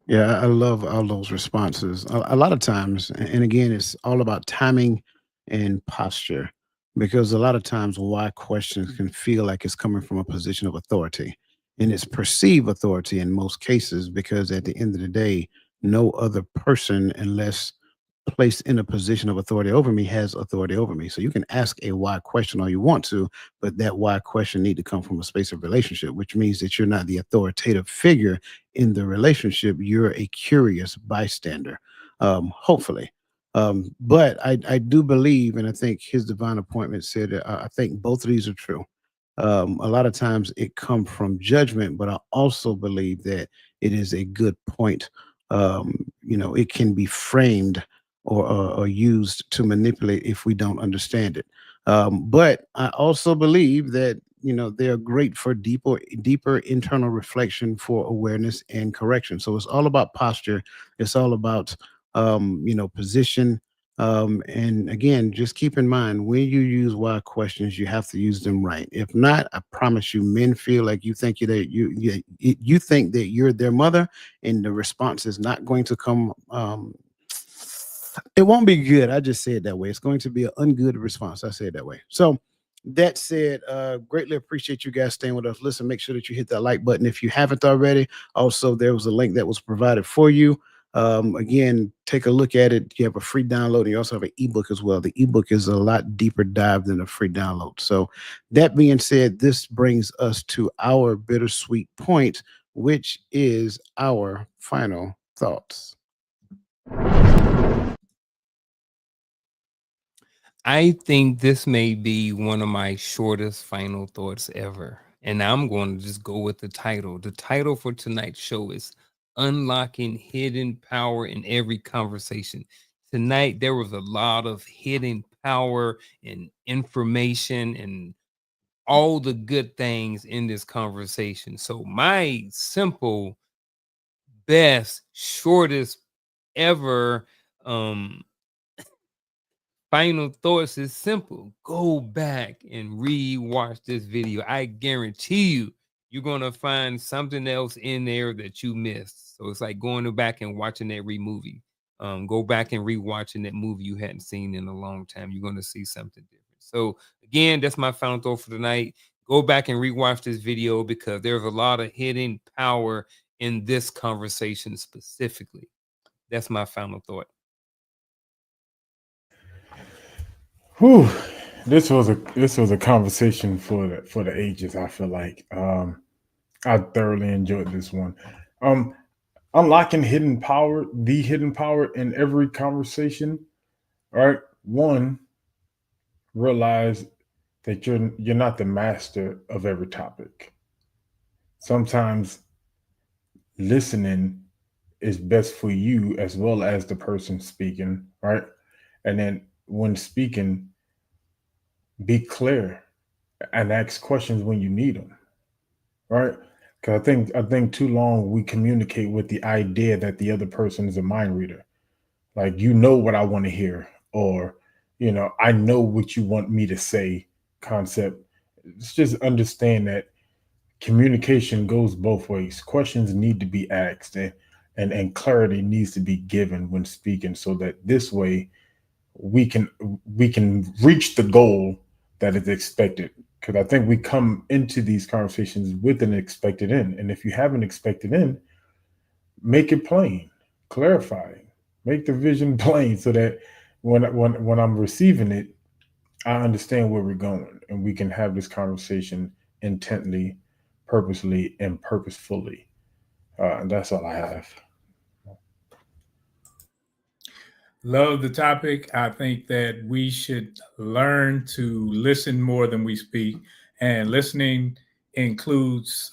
Yeah, I love all those responses. A lot of times, and again, it's all about timing and posture, because a lot of times why questions can feel like it's coming from a position of authority, and it's perceived authority in most cases, because at the end of the day, no other person, unless placed in a position of authority over me, has authority over me. So you can ask a why question all you want to, but that why question need to come from a space of relationship, which means that you're not the authoritative figure in the relationship. You're a curious bystander, hopefully. But I do believe, and I think his divine appointment said that I think both of these are true. A lot of times it comes from judgment, but I also believe that it is a good point. It can be framed or used to manipulate if we don't understand it. But I also believe that they're great for deeper internal reflection, for awareness and correction. So it's all about posture. It's all about position. And again, just keep in mind, when you use why questions, you have to use them right. If not, I promise you, men feel like you think you think that you're their mother, and the response is not going to come. It won't be good. I just say it that way. It's going to be an ungood response. I say it that way. So that said, greatly appreciate you guys staying with us. Listen, make sure that you hit that like button if you haven't already. Also, there was a link that was provided for you. Again, take a look at it. You have a free download, and you also have an ebook as well. The ebook is a lot deeper dive than a free download. So that being said, this brings us to our bittersweet point, which is our final thoughts. I think this may be one of my shortest final thoughts ever. And I'm going to just go with the title. The title for tonight's show is Unlocking Hidden Power in Every Conversation. Tonight, there was a lot of hidden power and information and all the good things in this conversation. So, my simple, best, shortest ever final thoughts is simple. Go back and re-watch this video. I guarantee you're going to find something else in there that you missed. So it's like going back and watching that movie. Go back and re-watching that movie you hadn't seen in a long time. You're going to see something different. So again, that's my final thought for tonight. Go back and re-watch this video, because there's a lot of hidden power in this conversation specifically. That's my final thought. Whew, this was a conversation for the ages. I feel like I thoroughly enjoyed this one. Um, Unlocking the hidden power in every conversation. All right, one, realize that you're not the master of every topic. Sometimes listening is best for you as well as the person speaking, right? And then when speaking, be clear and ask questions when you need them, right? Because I think too long we communicate with the idea that the other person is a mind reader. Like, you know what I want to hear, or I know what you want me to say. Concept. It's just understand that communication goes both ways. Questions need to be asked, and clarity needs to be given when speaking, so that this way we can we can reach the goal that is expected. Because I think we come into these conversations with an expected end, and if you have an expected end, make it plain, clarify, make the vision plain, so that when I'm receiving it, I understand where we're going, and we can have this conversation intently, purposely, and purposefully. And that's all I have. Love the topic. I think that we should learn to listen more than we speak, and listening includes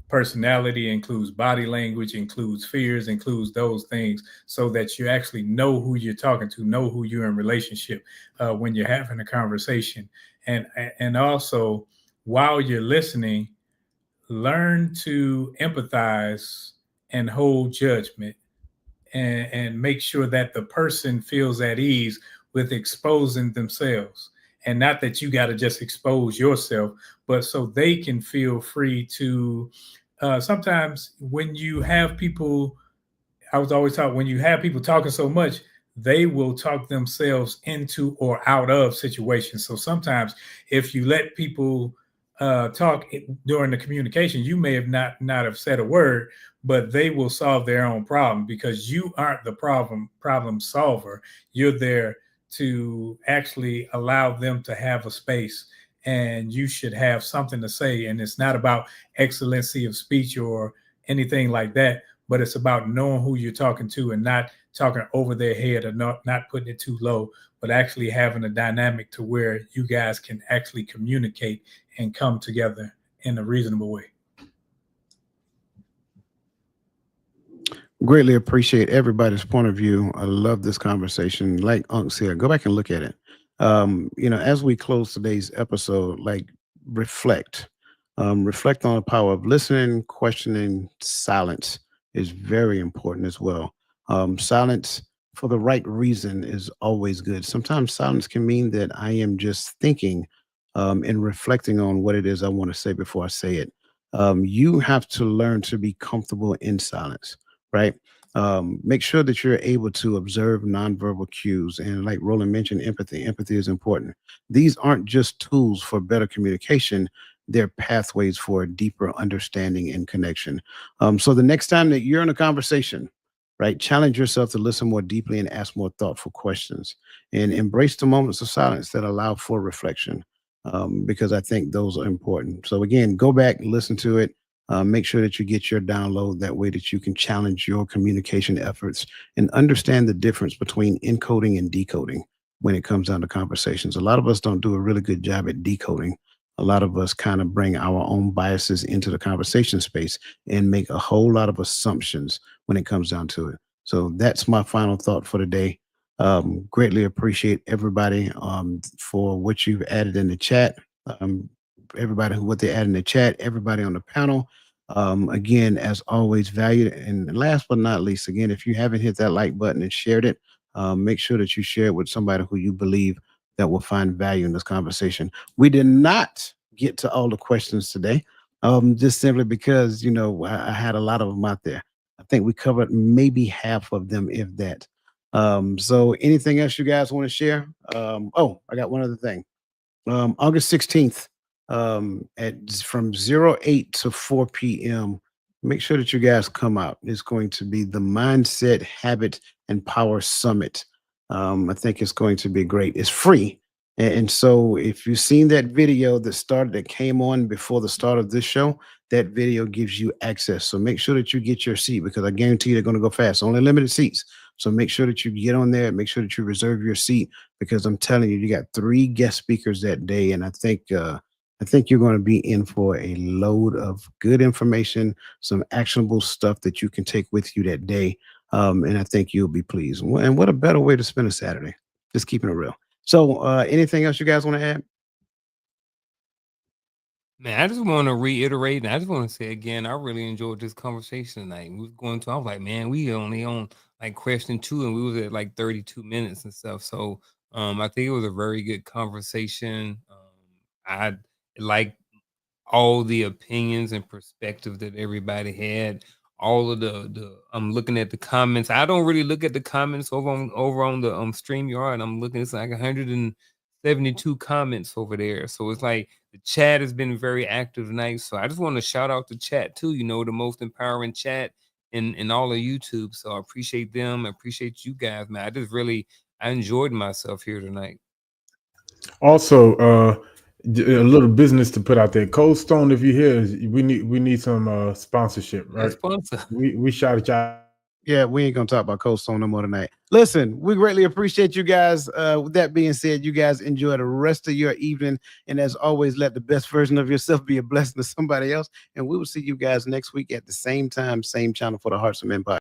personality, includes body language, includes fears, includes those things, so that you actually know who you're talking to, know who you're in relationship when you're having a conversation, and also while you're listening, learn to empathize and hold judgment, and make sure that the person feels at ease with exposing themselves. And not that you got to just expose yourself, but so they can feel free to. Sometimes when you have people, I was always taught, when you have people talking so much, they will talk themselves into or out of situations. So sometimes if you let people talk during the communication, you may have not have said a word, but they will solve their own problem, because you aren't the problem solver. You're there to actually allow them to have a space, and you should have something to say. And it's not about excellency of speech or anything like that, but it's about knowing who you're talking to, and not talking over their head, or not putting it too low, but actually having a dynamic to where you guys can actually communicate and come together in a reasonable way. Greatly appreciate everybody's point of view. I love this conversation. Like Unc said, go back and look at it. As we close today's episode, like, reflect. Reflect on the power of listening, questioning. Silence is very important as well. Silence for the right reason is always good. Sometimes silence can mean that I am just thinking and reflecting on what it is I want to say before I say it. You have to learn to be comfortable in silence, right? Make sure that you're able to observe nonverbal cues. And like Roland mentioned, empathy. Empathy is important. These aren't just tools for better communication, they're pathways for a deeper understanding and connection. So the next time that you're in a conversation, right, challenge yourself to listen more deeply and ask more thoughtful questions, and embrace the moments of silence that allow for reflection, because I think those are important. So again, go back, listen to it, make sure that you get your download. That way that you can challenge your communication efforts and understand the difference between encoding and decoding when it comes down to conversations. A lot of us don't do a really good job at decoding. A lot of us kind of bring our own biases into the conversation space and make a whole lot of assumptions when it comes down to it. So that's my final thought for today. Greatly appreciate everybody for what you've added in the chat. Everybody what they add in the chat, everybody on the panel. Again, as always, valued. And last but not least, again, if you haven't hit that like button and shared it, make sure that you share it with somebody who you believe that will find value in this conversation. We did not get to all the questions today, just simply because, I had a lot of them out there. I think we covered maybe half of them, if that. So anything else you guys want to share? I got one other thing. August 16th, from 08 to 4 p.m. Make sure that you guys come out. It's going to be the Mindset, Habit, and Power Summit. I think it's going to be great. It's free. And so if you've seen that video that came on before the start of this show, that video gives you access. So make sure that you get your seat, because I guarantee they're going to go fast. Only limited seats. So make sure that you get on there. Make sure that you reserve your seat, because I'm telling you, you got 3 guest speakers that day. And I think you're going to be in for a load of good information, some actionable stuff that you can take with you that day. And I think you'll be pleased. And what a better way to spend a Saturday, just keeping it real. So anything else you guys want to add? Man, I just want to reiterate, and I just want to say again, I really enjoyed this conversation tonight. We was going to, I was like, man, we only on like question 2, and we was at like 32 minutes and stuff. So I think it was a very good conversation. I like all the opinions and perspectives that everybody had. All of the I'm looking at the comments. I don't really look at the comments over on the StreamYard. I'm looking, it's like 172 comments over there. So it's like the chat has been very active tonight. So I just want to shout out the chat too, you know, the most empowering chat in all of YouTube. So I appreciate them. I appreciate you guys, man. I enjoyed myself here tonight. Also, a little business to put out there. Cold Stone, if you're here, we need some sponsorship, right? Sponsor. We shouted y'all. Yeah, we ain't gonna talk about Cold Stone no more tonight. Listen, we greatly appreciate you guys. With that being said, you guys enjoy the rest of your evening. And as always, let the best version of yourself be a blessing to somebody else. And we will see you guys next week at the same time, same channel for the Hearts of Empire.